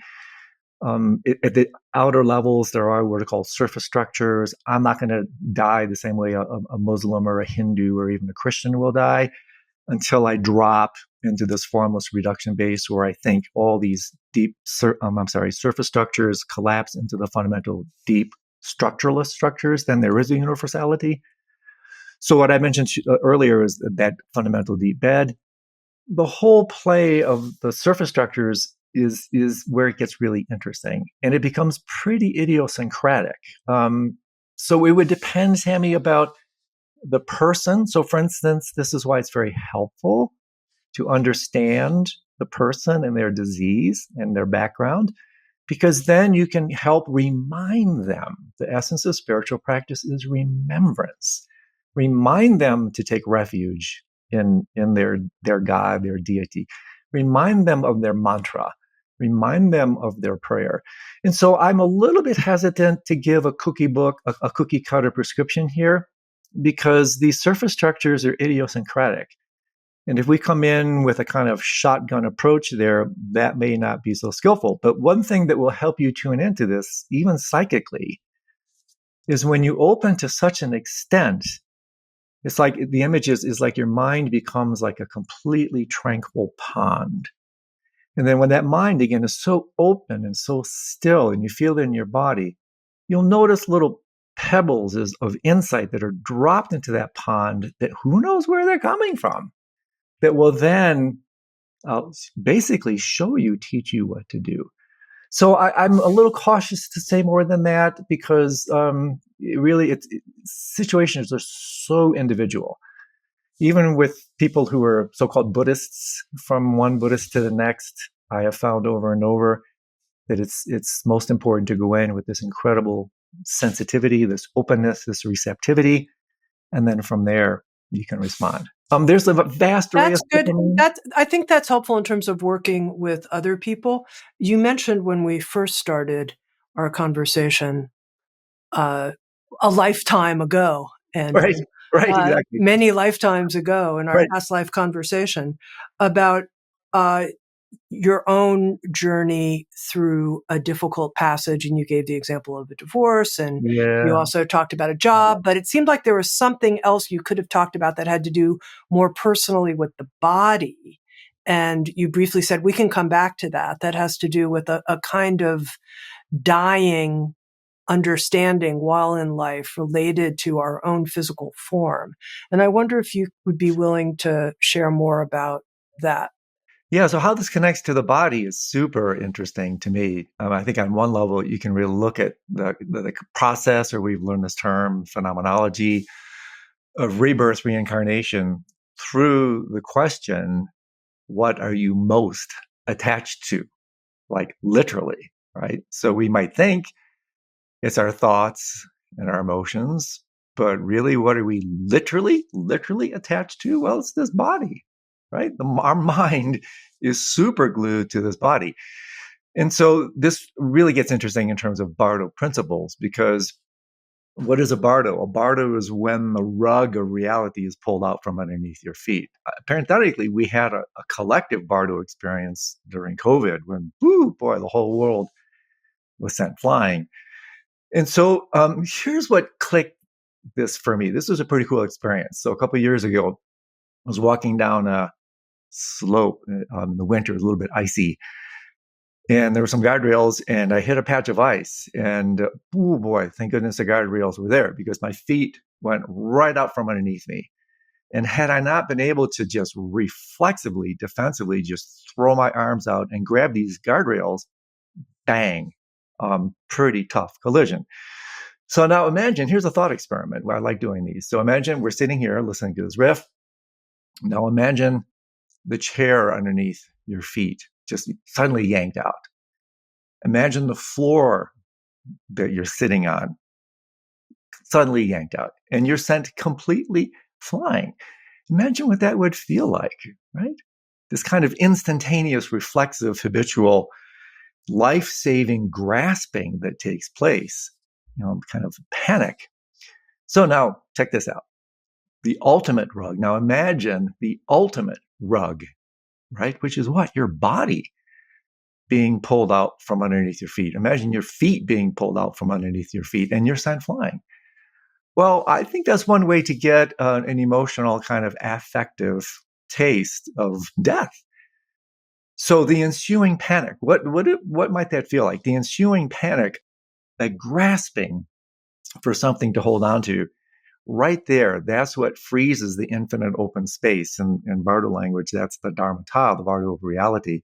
At the outer levels, there are what are called surface structures. I'm not going to die the same way a Muslim or a Hindu or even a Christian will die until I drop into this formless reduction base where I think all these deep, surface structures collapse into the fundamental deep structureless structures. Then there is a universality. So what I mentioned earlier is that fundamental deep bed. The whole play of the surface structures is where it gets really interesting, and it becomes pretty idiosyncratic. So it would depend, Tami, about the person. So for instance, this is why it's very helpful to understand the person and their disease and their background, because then you can help remind them. The essence of spiritual practice is remembrance. Remind them to take refuge in their God, their deity. Remind them of their mantra. Remind them of their prayer. And so I'm a little bit hesitant to give a cookie cutter prescription here, because these surface structures are idiosyncratic. And if we come in with a kind of shotgun approach there, that may not be so skillful. But one thing that will help you tune into this, even psychically, is when you open to such an extent, it's like the image is like your mind becomes like a completely tranquil pond. And then when that mind, again, is so open and so still, and you feel it in your body, you'll notice little pebbles of insight that are dropped into that pond that who knows where they're coming from, that will then basically teach you what to do. So I'm a little cautious to say more than that, because situations are so individual. Even with people who are so-called Buddhists, from one Buddhist to the next, I have found over and over that it's most important to go in with this incredible sensitivity, this openness, this receptivity, and then from there you can respond. There's a vast array of
That's good. I think that's helpful in terms of working with other people. You mentioned when we first started our conversation a lifetime ago, and
right, exactly.
many lifetimes ago in our past life conversation about your own journey through a difficult passage. And you gave the example of a divorce, and you also talked about a job, but it seemed like there was something else you could have talked about that had to do more personally with the body. And you briefly said, we can come back to that. That has to do with a kind of dying understanding while in life related to our own physical form. And I wonder if you would be willing to share more about that.
Yeah, so how this connects to the body is super interesting to me. I think on one level, you can really look at the process, or we've learned this term, phenomenology of rebirth, reincarnation, through the question, what are you most attached to? Like literally, right? So we might think it's our thoughts and our emotions, but really, what are we literally attached to? Well, it's this body. right? Our mind is super glued to this body. And so this really gets interesting in terms of Bardo principles, because what is a Bardo? A Bardo is when the rug of reality is pulled out from underneath your feet. Parenthetically, we had a collective Bardo experience during COVID when, the whole world was sent flying. And so here's what clicked this for me. This was a pretty cool experience. So a couple of years ago, I was walking down a slope in the winter, it was a little bit icy. And there were some guardrails, and I hit a patch of ice. And thank goodness the guardrails were there, because my feet went right out from underneath me. And had I not been able to just reflexively, defensively, just throw my arms out and grab these guardrails, bang, pretty tough collision. So now imagine, here's a thought experiment where I like doing these. So imagine we're sitting here listening to this riff. Now imagine the chair underneath your feet just suddenly yanked out. Imagine the floor that you're sitting on suddenly yanked out, and you're sent completely flying. Imagine what that would feel like, right? This kind of instantaneous, reflexive, habitual, life-saving grasping that takes place, kind of panic. So now check this out. The ultimate rug. Now imagine the ultimate rug, right? Which is what? Your body being pulled out from underneath your feet. Imagine your feet being pulled out from underneath your feet and you're sent flying. Well, I think that's one way to get an emotional kind of affective taste of death. So the ensuing panic, what might that feel like? The ensuing panic, that grasping for something to hold on to, right there, that's what freezes the infinite open space. In Bardo language, that's the Dharmata, the Bardo of reality.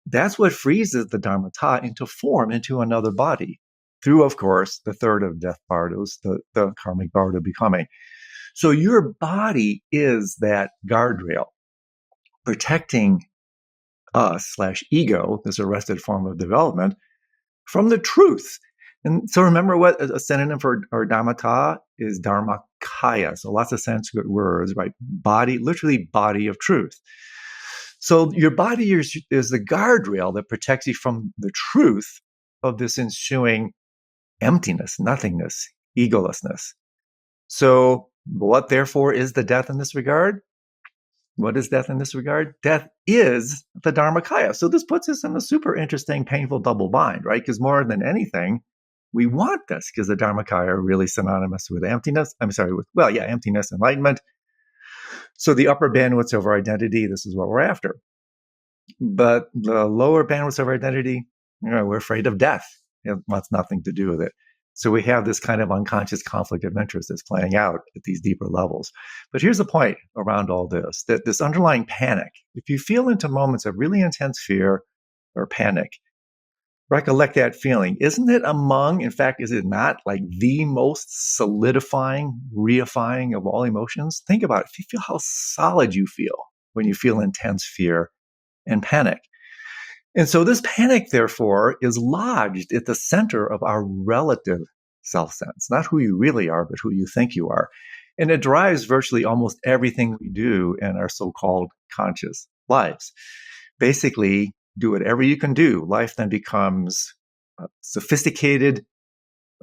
That's what freezes the Dharmata into form, into another body, through, of course, the third of death Bardos, the karmic Bardo becoming. So your body is that guardrail protecting us/ego, this arrested form of development, from the truth. And so remember what a synonym for our Dharmata is Dharmakaya. So lots of Sanskrit words, right? Body, literally body of truth. So your body is the guardrail that protects you from the truth of this ensuing emptiness, nothingness, egolessness. So what therefore is the death in this regard? What is death in this regard? Death is the Dharmakaya. So this puts us in a super interesting, painful double bind, right? Because more than anything, we want this because the Dharmakaya are really synonymous with emptiness. Emptiness, enlightenment. So the upper bandwidths of our identity, this is what we're after. But the lower bandwidths of our identity, we're afraid of death. It wants nothing to do with it. So we have this kind of unconscious conflict of interest that's playing out at these deeper levels. But here's the point around all this, that this underlying panic, if you feel into moments of really intense fear or panic, recollect that feeling. Isn't it in fact, is it not like the most solidifying, reifying of all emotions? Think about it. If you feel how solid you feel when you feel intense fear and panic. And so this panic, therefore, is lodged at the center of our relative self-sense, not who you really are, but who you think you are. And it drives virtually almost everything we do in our so-called conscious lives. Basically, do whatever you can do. Life then becomes a sophisticated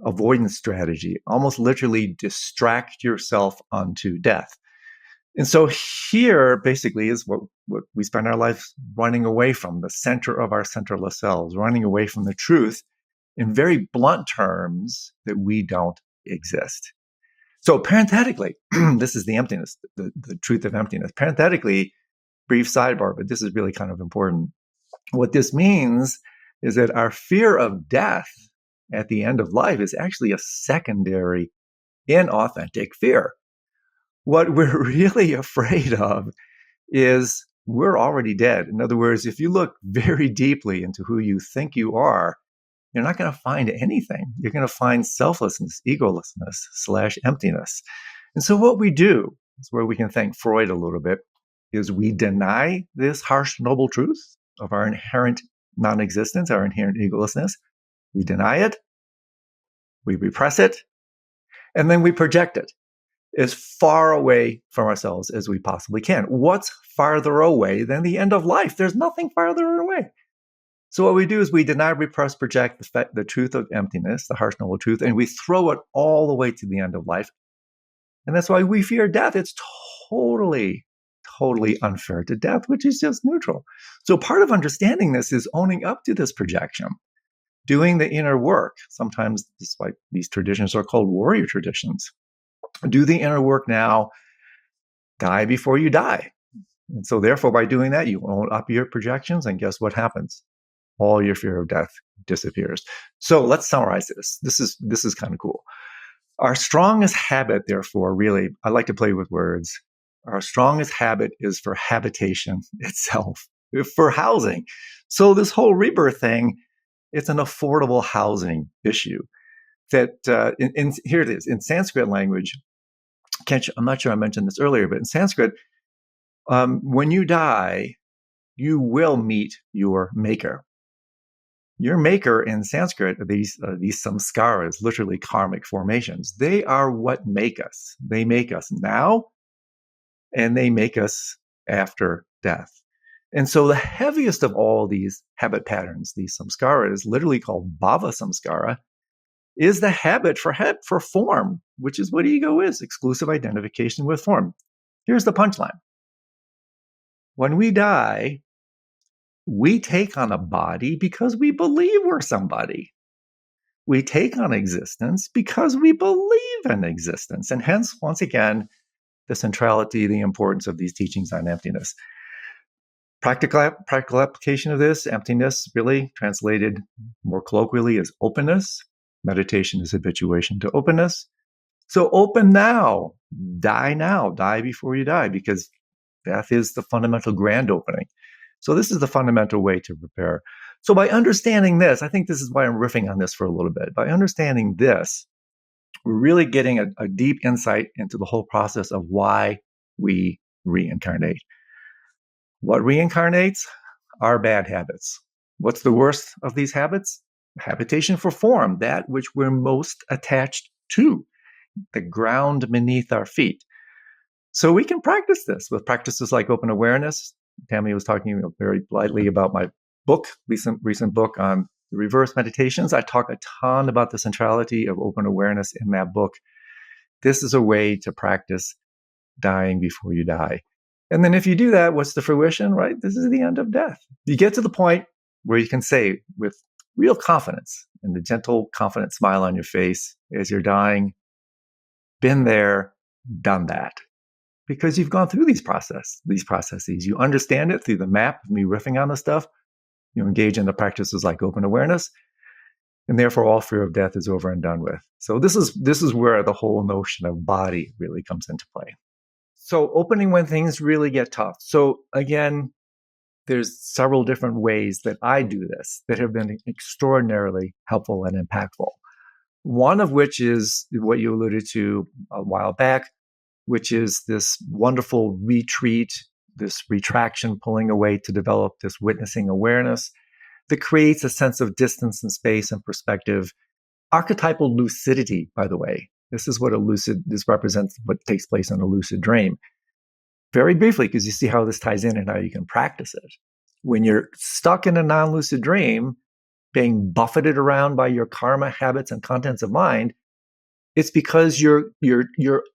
avoidance strategy, almost literally distract yourself unto death. And so here basically is what we spend our lives running away from, the center of our centerless selves, running away from the truth in very blunt terms that we don't exist. So parenthetically, this is the emptiness, the truth of emptiness. Parenthetically, brief sidebar, but this is really kind of important. What this means is that our fear of death at the end of life is actually a secondary, inauthentic fear. What we're really afraid of is we're already dead. In other words, if you look very deeply into who you think you are, you're not going to find anything. You're going to find selflessness, egolessness / emptiness. And so what we do is where we can thank Freud a little bit, is we deny this harsh, noble truth of our inherent non-existence, our inherent egolessness. We deny it, we repress it, and then we project it. as far away from ourselves as we possibly can. What's farther away than the end of life? There's nothing farther away. So what we do is we deny, repress, project the truth of emptiness, the harsh noble truth, and we throw it all the way to the end of life. And that's why we fear death. It's totally unfair to death, which is just neutral. So part of understanding this is owning up to this projection, doing the inner work. Sometimes this, like, these traditions are called warrior traditions. Do the inner work now, die before you die. And so therefore, by doing that, you own up your projections, and guess what happens? All your fear of death disappears. So let's summarize this. This is kind of cool. Our strongest habit, therefore, really, I like to play with words. Our strongest habit is for habitation itself, for housing. So this whole rebirth thing, it's an affordable housing issue. That here it is in Sanskrit language. I'm not sure I mentioned this earlier, but in Sanskrit, when you die, you will meet your maker. Your maker in Sanskrit, these samskaras, literally karmic formations, they are what make us. They make us now, and they make us after death. And so the heaviest of all these habit patterns, these samskaras, literally called bhava samskara, is the habit for form, which is what ego is, exclusive identification with form. Here's the punchline. When we die, we take on a body because we believe we're somebody. We take on existence because we believe in existence. And hence, once again, the centrality, the importance of these teachings on emptiness. Practical application of this, emptiness, really translated more colloquially as openness. Meditation is habituation to openness. So open now, die before you die, because death is the fundamental grand opening. So this is the fundamental way to prepare. So by understanding this, I think this is why I'm riffing on this for a little bit. By understanding this, we're really getting a deep insight into the whole process of why we reincarnate. What reincarnates? Our bad habits. What's the worst of these habits? Habitation for form, that which we're most attached to, the ground beneath our feet. So we can practice this with practices like open awareness. Tami was talking very lightly about my book, recent book on the reverse meditations. I talk a ton about the centrality of open awareness in that book. This is a way to practice dying before you die. And then if you do that, what's the fruition, right? This is the end of death. You get to the point where you can say with real confidence and the gentle, confident smile on your face as you're dying, been there, done that. Because you've gone through these processes. You understand it through the map of me riffing on the stuff. You engage in the practices like open awareness, and therefore all fear of death is over and done with. So this is where the whole notion of body really comes into play. So opening when things really get tough. So again, there's several different ways that I do this that have been extraordinarily helpful and impactful. One of which is what you alluded to a while back, which is this wonderful retreat, this retraction, pulling away to develop this witnessing awareness that creates a sense of distance and space and perspective. Archetypal lucidity, by the way. This represents what takes place in a lucid dream. Very briefly, because you see how this ties in and how you can practice it. When you're stuck in a non-lucid dream, being buffeted around by your karma, habits, and contents of mind, it's because you're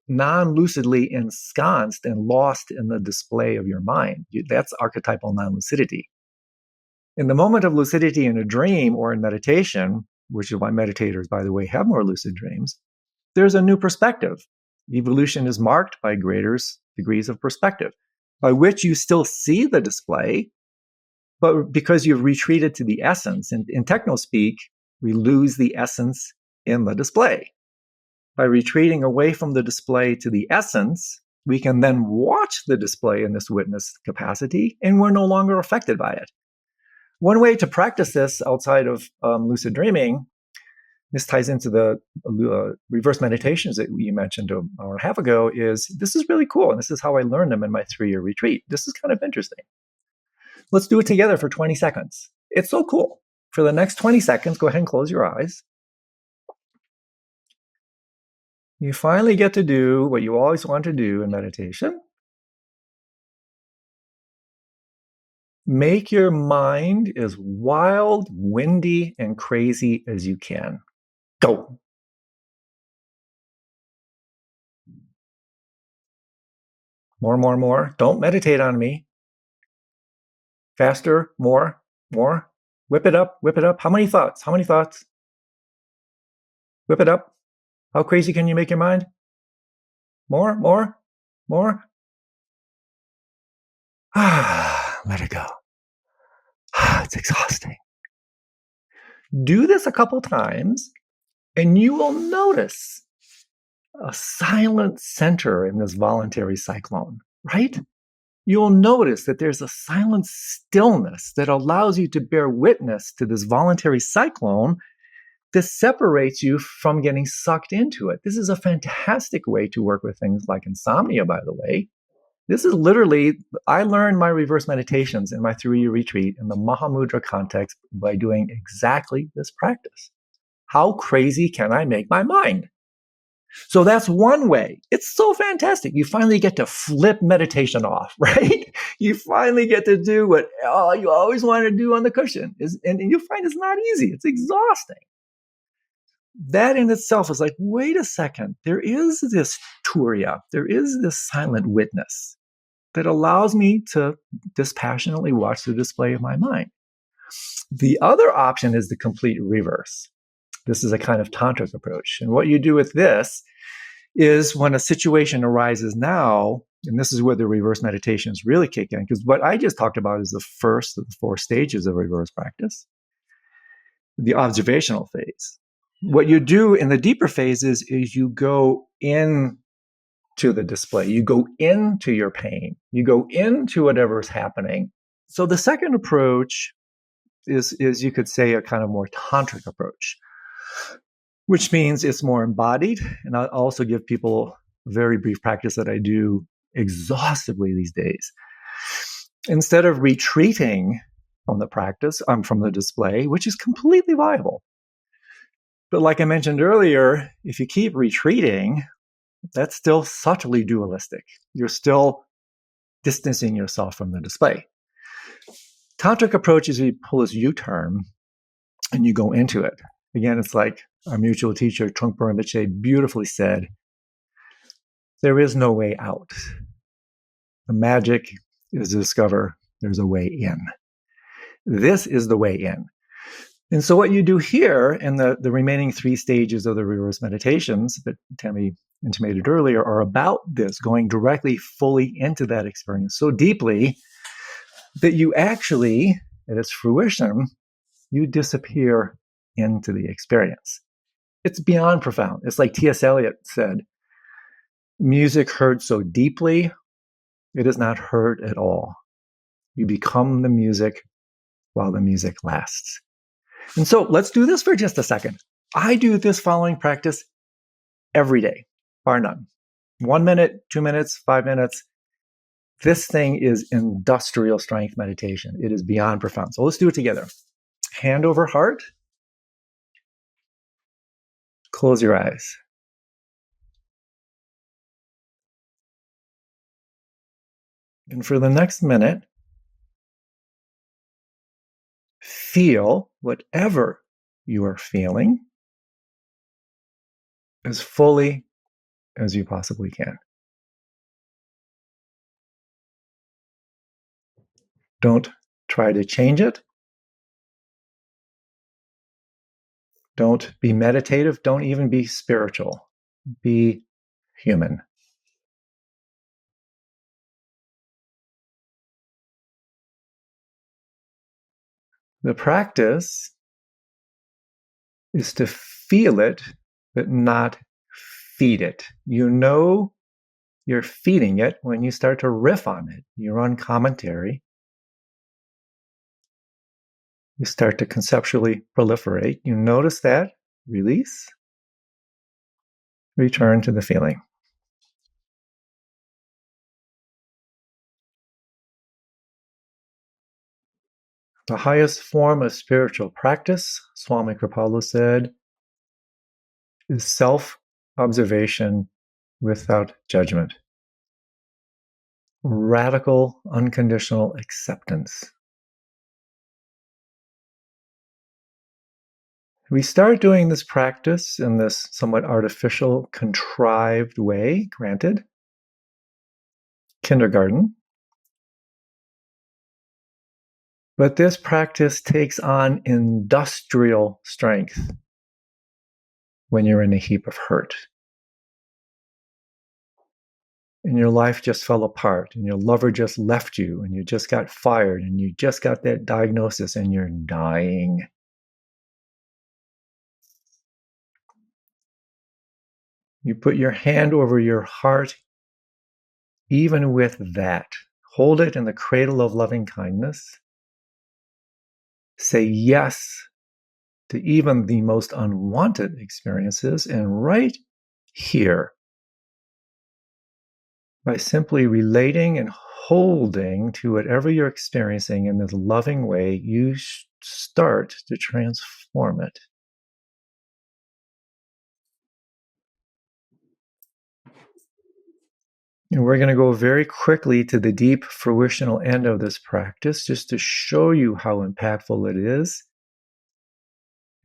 non-lucidly ensconced and lost in the display of your mind. That's archetypal non-lucidity. In the moment of lucidity in a dream or in meditation, which is why meditators, by the way, have more lucid dreams, there's a new perspective. Evolution is marked by greater degrees of perspective, by which you still see the display, but because you've retreated to the essence. In techno-speak, we lose the essence in the display. By retreating away from the display to the essence, we can then watch the display in this witness capacity, and we're no longer affected by it. One way to practice this outside of lucid dreaming, this ties into the reverse meditations that you mentioned an hour and a half ago, is this is really cool, and this is how I learned them in my 3-year retreat. This is kind of interesting. Let's do it together for 20 seconds. It's so cool. For the next 20 seconds, go ahead and close your eyes. You finally get to do what you always want to do in meditation. Make your mind as wild, windy, and crazy as you can. Go. More, more, more. Don't meditate on me. Faster, more, more. Whip it up, whip it up. How many thoughts? How many thoughts? Whip it up. How crazy can you make your mind? More, more, more. Let it go. It's exhausting. Do this a couple times, and you will notice a silent center in this voluntary cyclone, right? You'll notice that there's a silent stillness that allows you to bear witness to this voluntary cyclone that separates you from getting sucked into it. This is a fantastic way to work with things like insomnia, by the way. This is literally, I learned my reverse meditations in my 3-year retreat in the Mahamudra context by doing exactly this practice. How crazy can I make my mind? So that's one way. It's so fantastic. You finally get to flip meditation off, right? You finally get to do what you always wanted to do on the cushion. And you find it's not easy. It's exhausting. That in itself is like, wait a second. There is this turiya. There is this silent witness that allows me to dispassionately watch the display of my mind. The other option is the complete reverse. This is a kind of tantric approach. And what you do with this is when a situation arises now, and this is where the reverse meditations really kick in, because what I just talked about is the first of the 4 stages of reverse practice, the observational phase. What you do in the deeper phases is you go in to the display. You go into your pain. You go into whatever's happening. So the second approach is you could say a kind of more tantric approach, which means it's more embodied. And I'll also give people a very brief practice that I do exhaustively these days. Instead of retreating from the practice, from the display, which is completely viable. But like I mentioned earlier, if you keep retreating, that's still subtly dualistic. You're still distancing yourself from the display. Tantric approach is you pull this U-turn and you go into it. Again, it's like our mutual teacher, Trungpa Rinpoche, beautifully said, there is no way out. The magic is to discover there's a way in. This is the way in. And so what you do here in the remaining 3 stages of the reverse meditations that Tami intimated earlier are about this, going directly fully into that experience so deeply that you actually, at its fruition, you disappear into the experience. It's beyond profound. It's like T.S. Eliot said, music heard so deeply, it is not heard at all. You become the music while the music lasts. And so let's do this for just a second. I do this following practice every day, bar none. 1 minute, 2 minutes, 5 minutes. This thing is industrial strength meditation. It is beyond profound. So let's do it together. Hand over heart. Close your eyes. And for the next minute, feel whatever you are feeling as fully as you possibly can. Don't try to change it. Don't be meditative. Don't even be spiritual. Be human. The practice is to feel it, but not feed it. You know you're feeding it when you start to riff on it. You run commentary. You start to conceptually proliferate. You notice that, release, return to the feeling. The highest form of spiritual practice, Swami Kripalu said, is self observation without judgment. Radical, unconditional acceptance. We start doing this practice in this somewhat artificial, contrived way, granted. Kindergarten. But this practice takes on industrial strength when you're in a heap of hurt. And your life just fell apart, and your lover just left you, and you just got fired, and you just got that diagnosis, and you're dying. You put your hand over your heart, even with that. Hold it in the cradle of loving kindness. Say yes to even the most unwanted experiences, and right here, by simply relating and holding to whatever you're experiencing in this loving way, you start to transform it. And we're going to go very quickly to the deep fruitional end of this practice, just to show you how impactful it is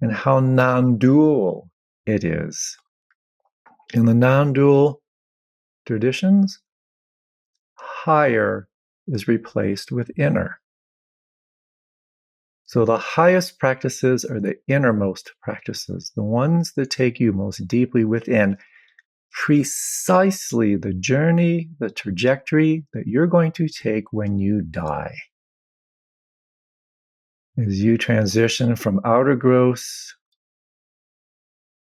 and how non-dual it is. In the non-dual traditions, higher is replaced with inner. So the highest practices are the innermost practices, the ones that take you most deeply within, precisely the journey, the trajectory that you're going to take when you die. As you transition from outer gross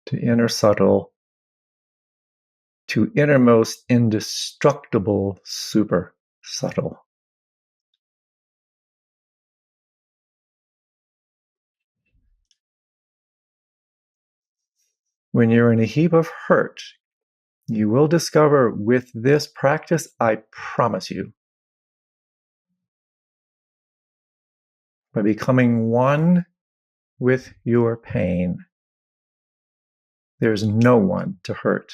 to inner subtle to innermost indestructible super subtle. When you're in a heap of hurt, you will discover with this practice, I promise you, by becoming one with your pain, there's no one to hurt.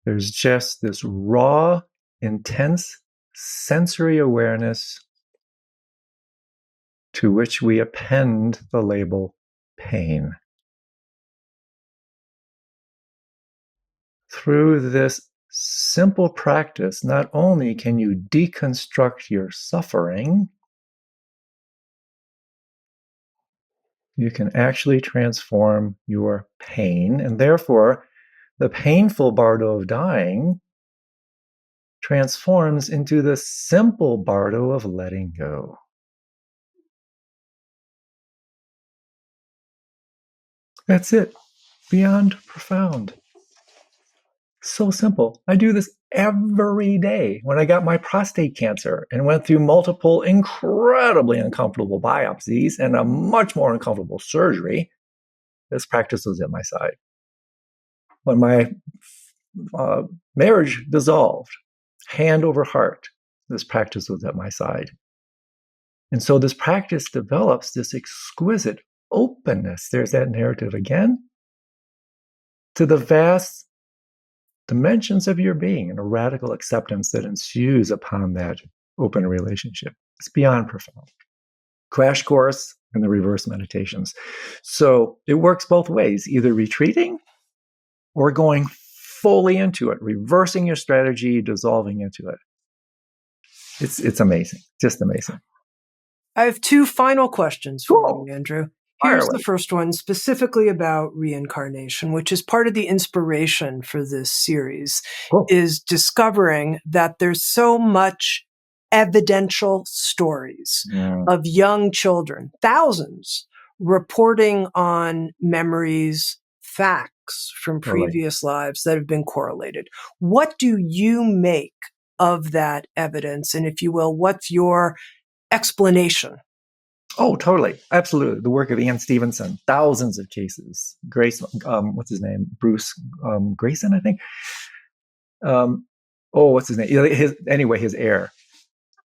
There's just this raw, intense sensory awareness to which we append the label pain. Through this simple practice, not only can you deconstruct your suffering, you can actually transform your pain, and therefore the painful bardo of dying transforms into the simple bardo of letting go. That's it. Beyond profound. So simple. I do this every day. When I got my prostate cancer and went through multiple incredibly uncomfortable biopsies and a much more uncomfortable surgery, this practice was at my side. When my marriage dissolved, hand over heart, this practice was at my side. And so this practice develops this exquisite openness, there's that narrative again, to the vast dimensions of your being and a radical acceptance that ensues upon that open relationship. It's beyond profound. Crash course and the reverse meditations. So it works both ways, either retreating or going fully into it, reversing your strategy, dissolving into it. It's amazing, just amazing.
I have two final questions for you, Andrew. Here's the first one, specifically about reincarnation, which is part of the inspiration for this series, is discovering that there's so much evidential stories of young children, thousands, reporting on memories, facts from previous lives that have been correlated. What do you make of that evidence? And if you will, what's your explanation?
Oh, totally. Absolutely. The work of Ian Stevenson, thousands of cases. Grace, what's his name? Bruce Grayson, I think. What's his name? His heir.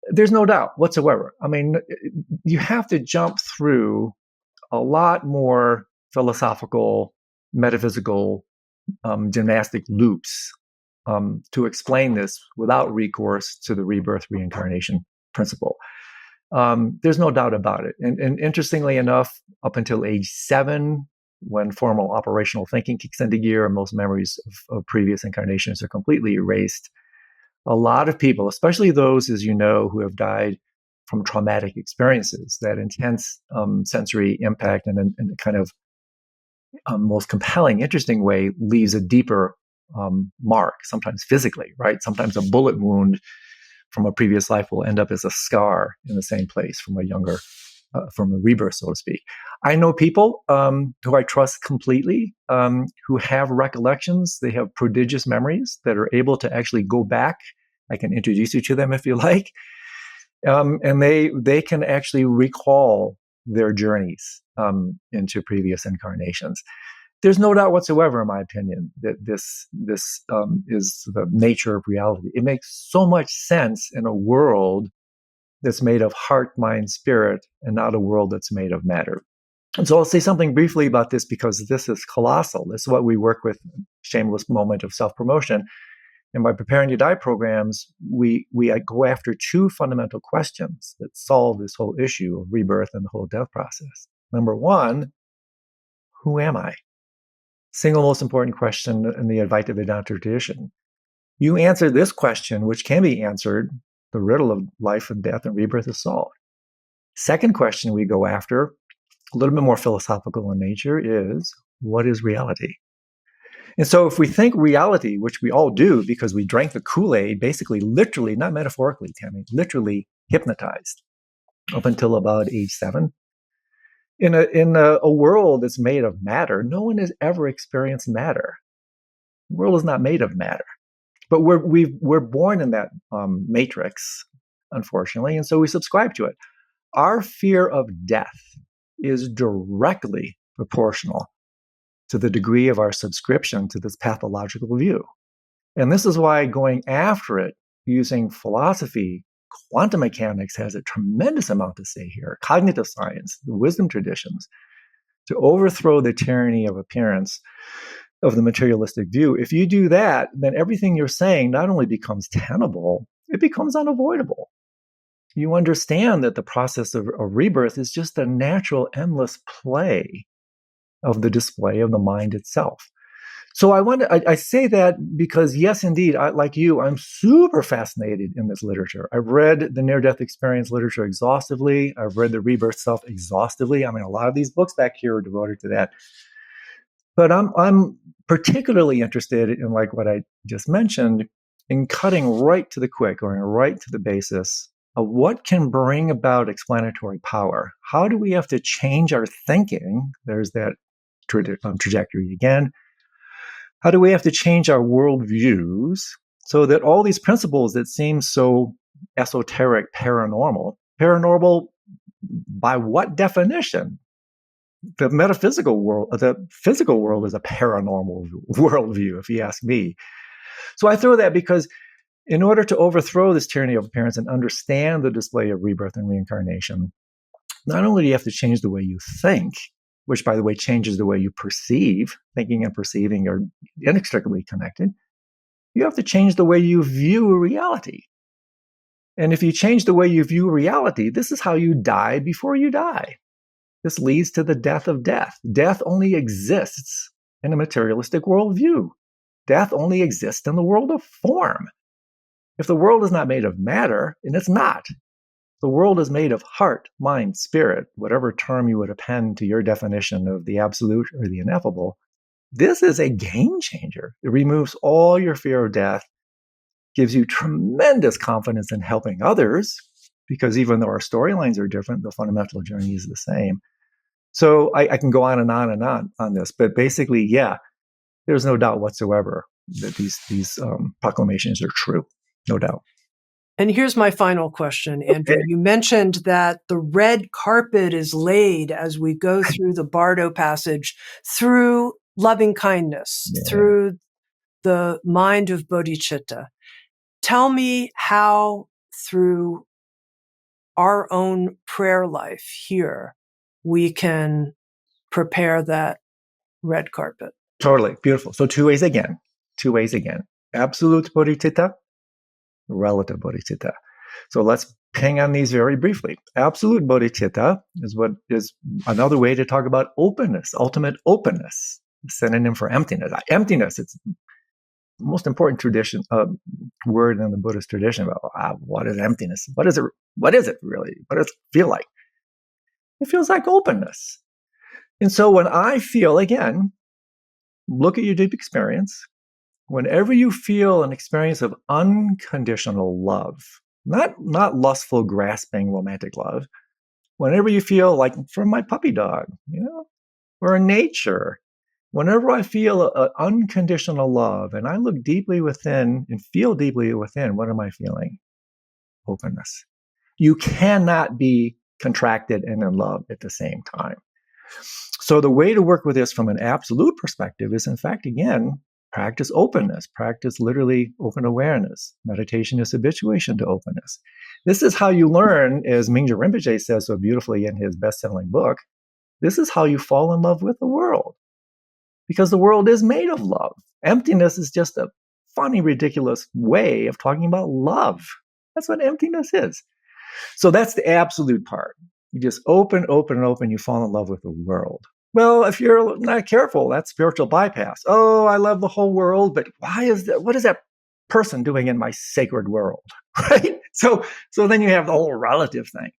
There's no doubt whatsoever. I mean, you have to jump through a lot more philosophical, metaphysical gymnastic loops to explain this without recourse to the rebirth reincarnation principle. There's no doubt about it. And interestingly enough, up until age 7, when formal operational thinking kicks into gear and most memories of previous incarnations are completely erased, a lot of people, especially those, as you know, who have died from traumatic experiences, that intense sensory impact and a kind of most compelling, interesting way leaves a deeper mark, sometimes physically, right? Sometimes a bullet wound from a previous life will end up as a scar in the same place from a younger, from a rebirth, so to speak. I know people who I trust completely who have recollections. They have prodigious memories that are able to actually go back. I can introduce you to them if you like. And they can actually recall their journeys into previous incarnations. There's no doubt whatsoever, in my opinion, that this is the nature of reality. It makes so much sense in a world that's made of heart, mind, spirit, and not a world that's made of matter. And so I'll say something briefly about this because this is colossal. This is what we work with, shameless moment of self-promotion. In my Preparing to Die programs, we go after 2 fundamental questions that solve this whole issue of rebirth and the whole death process. Number 1, who am I? Single most important question in the Advaita Vedanta tradition. You answer this question, which can be answered, the riddle of life and death and rebirth is solved. Second question we go after, a little bit more philosophical in nature, is what is reality? And so if we think reality, which we all do because we drank the Kool-Aid, basically, literally, not metaphorically, Tami, literally hypnotized up until about age 7, in a world that's made of matter, no one has ever experienced matter. The world is not made of matter. But we're born in that matrix, unfortunately, and so we subscribe to it. Our fear of death is directly proportional to the degree of our subscription to this pathological view. And this is why going after it using philosophy, quantum mechanics has a tremendous amount to say here, cognitive science, the wisdom traditions, to overthrow the tyranny of appearance of the materialistic view. If you do that, then everything you're saying not only becomes tenable, it becomes unavoidable. You understand that the process of rebirth is just a natural, endless play of the display of the mind itself. So I say that because, yes, indeed, like you, I'm super fascinated in this literature. I've read the near-death experience literature exhaustively. I've read the rebirth stuff exhaustively. I mean, a lot of these books back here are devoted to that. But I'm particularly interested in, like what I just mentioned, in cutting right to the quick, going right to the basis of what can bring about explanatory power. How do we have to change our thinking? There's that trajectory again. How do we have to change our worldviews so that all these principles that seem so esoteric, paranormal by what definition? The metaphysical world, the physical world is a paranormal worldview, if you ask me. So I throw that because in order to overthrow this tyranny of appearance and understand the display of rebirth and reincarnation, not only do you have to change the way you think, which, by the way, changes the way you perceive. Thinking and perceiving are inextricably connected. You have to change the way you view reality. And if you change the way you view reality, this is how you die before you die. This leads to the death of death. Death only exists in a materialistic worldview. Death only exists in the world of form. If the world is not made of matter, and it's not, the world is made of heart, mind, spirit, whatever term you would append to your definition of the absolute or the ineffable. This is a game changer. It removes all your fear of death, gives you tremendous confidence in helping others, because even though our storylines are different, the fundamental journey is the same. So I can go on and on and on this, but basically, yeah, there's no doubt whatsoever that these proclamations are true. No doubt.
And here's my final question, Andrew. You mentioned that the red carpet is laid as we go through the Bardo passage through loving kindness, through the mind of bodhicitta. Tell me how, through our own prayer life here, we can prepare that red carpet.
Totally. Beautiful. So two ways again. Absolute bodhicitta, relative bodhicitta. So let's hang on these very briefly. Absolute bodhicitta is another way to talk about openness, ultimate openness, synonym for emptiness. Emptiness, it's the most important word in the Buddhist tradition about what is emptiness? What is it really? What does it feel like? It feels like openness. And so when I feel, again, look at your deep experience. Whenever you feel an experience of unconditional love, not lustful, grasping, romantic love, whenever you feel like from my puppy dog, or in nature, whenever I feel unconditional love and I look deeply within and feel deeply within, what am I feeling? Openness. You cannot be contracted and in love at the same time. So the way to work with this from an absolute perspective is, in fact, again, practice openness, practice literally open awareness. Meditation is habituation to openness. This is how you learn, as Mingyur Rinpoche says so beautifully in his best-selling book, this is how you fall in love with the world. Because the world is made of love. Emptiness is just a funny, ridiculous way of talking about love. That's what emptiness is. So that's the absolute part. You just open, you fall in love with the world. Well, if you're not careful, that's spiritual bypass. Oh, I love the whole world, but what is that person doing in my sacred world? Right? So then you have the whole relative thing.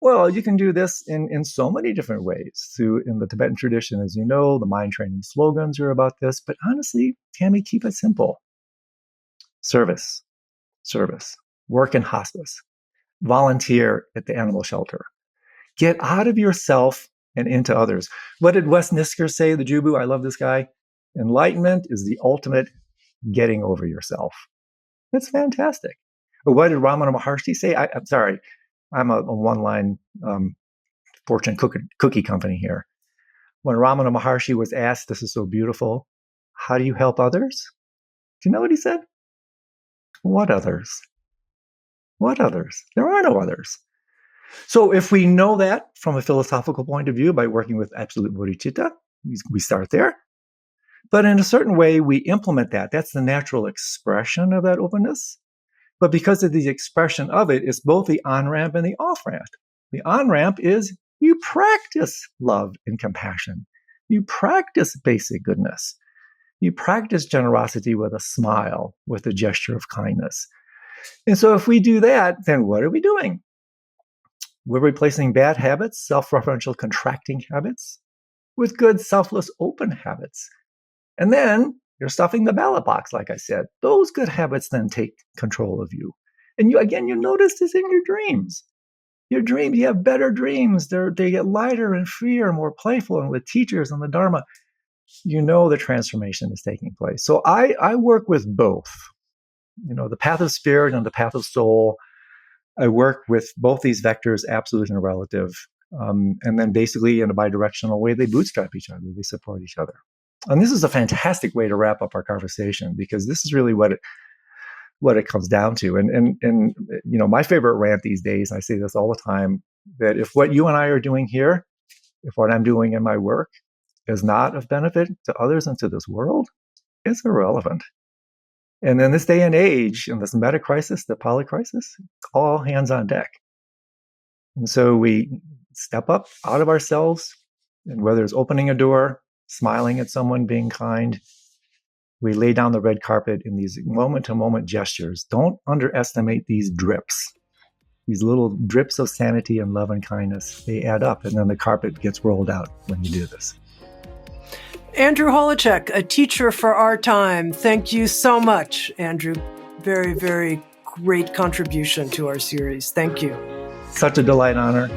Well, you can do this in so many different ways. In the Tibetan tradition, as you know, the mind training slogans are about this. But honestly, Tami, keep it simple. Service. Work in hospice. Volunteer at the animal shelter. Get out of yourself and into others. What did Wes Nisker say, the Jubu? I love this guy. Enlightenment is the ultimate getting over yourself. That's fantastic. But what did Ramana Maharshi say? I'm sorry. I'm a one-line fortune cookie company here. When Ramana Maharshi was asked, this is so beautiful, how do you help others? Do you know what he said? What others? What others? There are no others. So if we know that from a philosophical point of view by working with absolute bodhicitta, we start there. But in a certain way, we implement that. That's the natural expression of that openness. But because of the expression of it, it's both the on-ramp and the off-ramp. The on-ramp is you practice love and compassion. You practice basic goodness. You practice generosity with a smile, with a gesture of kindness. And so if we do that, then what are we doing? We're replacing bad habits, self-referential contracting habits, with good, selfless, open habits. And then you're stuffing the ballot box, like I said. Those good habits then take control of you. And you notice this in your dreams. Your dreams, you have better dreams. They get lighter and freer, more playful, and with teachers and the Dharma, the transformation is taking place. So I work with both, the path of spirit and the path of soul. I work with both these vectors, absolute and relative. And then basically in a bidirectional way, they bootstrap each other. They support each other. And this is a fantastic way to wrap up our conversation, because this is really what it comes down to. And my favorite rant these days, I say this all the time, that if what you and I are doing here, if what I'm doing in my work is not of benefit to others and to this world, it's irrelevant. And in this day and age, in this meta crisis, the poly crisis, all hands on deck. And so we step up out of ourselves, and whether it's opening a door, smiling at someone, being kind, we lay down the red carpet in these moment-to-moment gestures. Don't underestimate these drips. These little drips of sanity and love and kindness, they add up, and then the carpet gets rolled out when you do this.
Andrew Holecek, a teacher for our time. Thank you so much, Andrew. Very, very great contribution to our series. Thank you.
Such a delight, honor.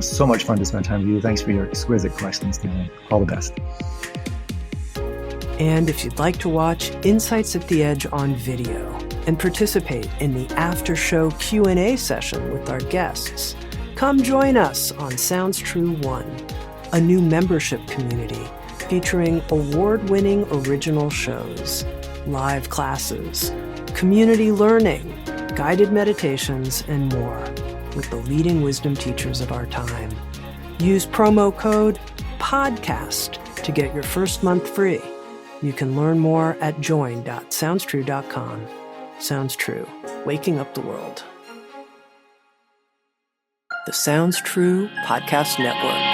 So much fun to spend time with you. Thanks for your exquisite questions today. All the best.
And if you'd like to watch Insights at the Edge on video and participate in the after-show Q&A session with our guests, come join us on Sounds True 1, a new membership community featuring award-winning original shows, live classes, community learning, guided meditations, and more with the leading wisdom teachers of our time. Use promo code PODCAST to get your first month free. You can learn more at join.soundstrue.com. Sounds True, waking up the world. The Sounds True Podcast Network.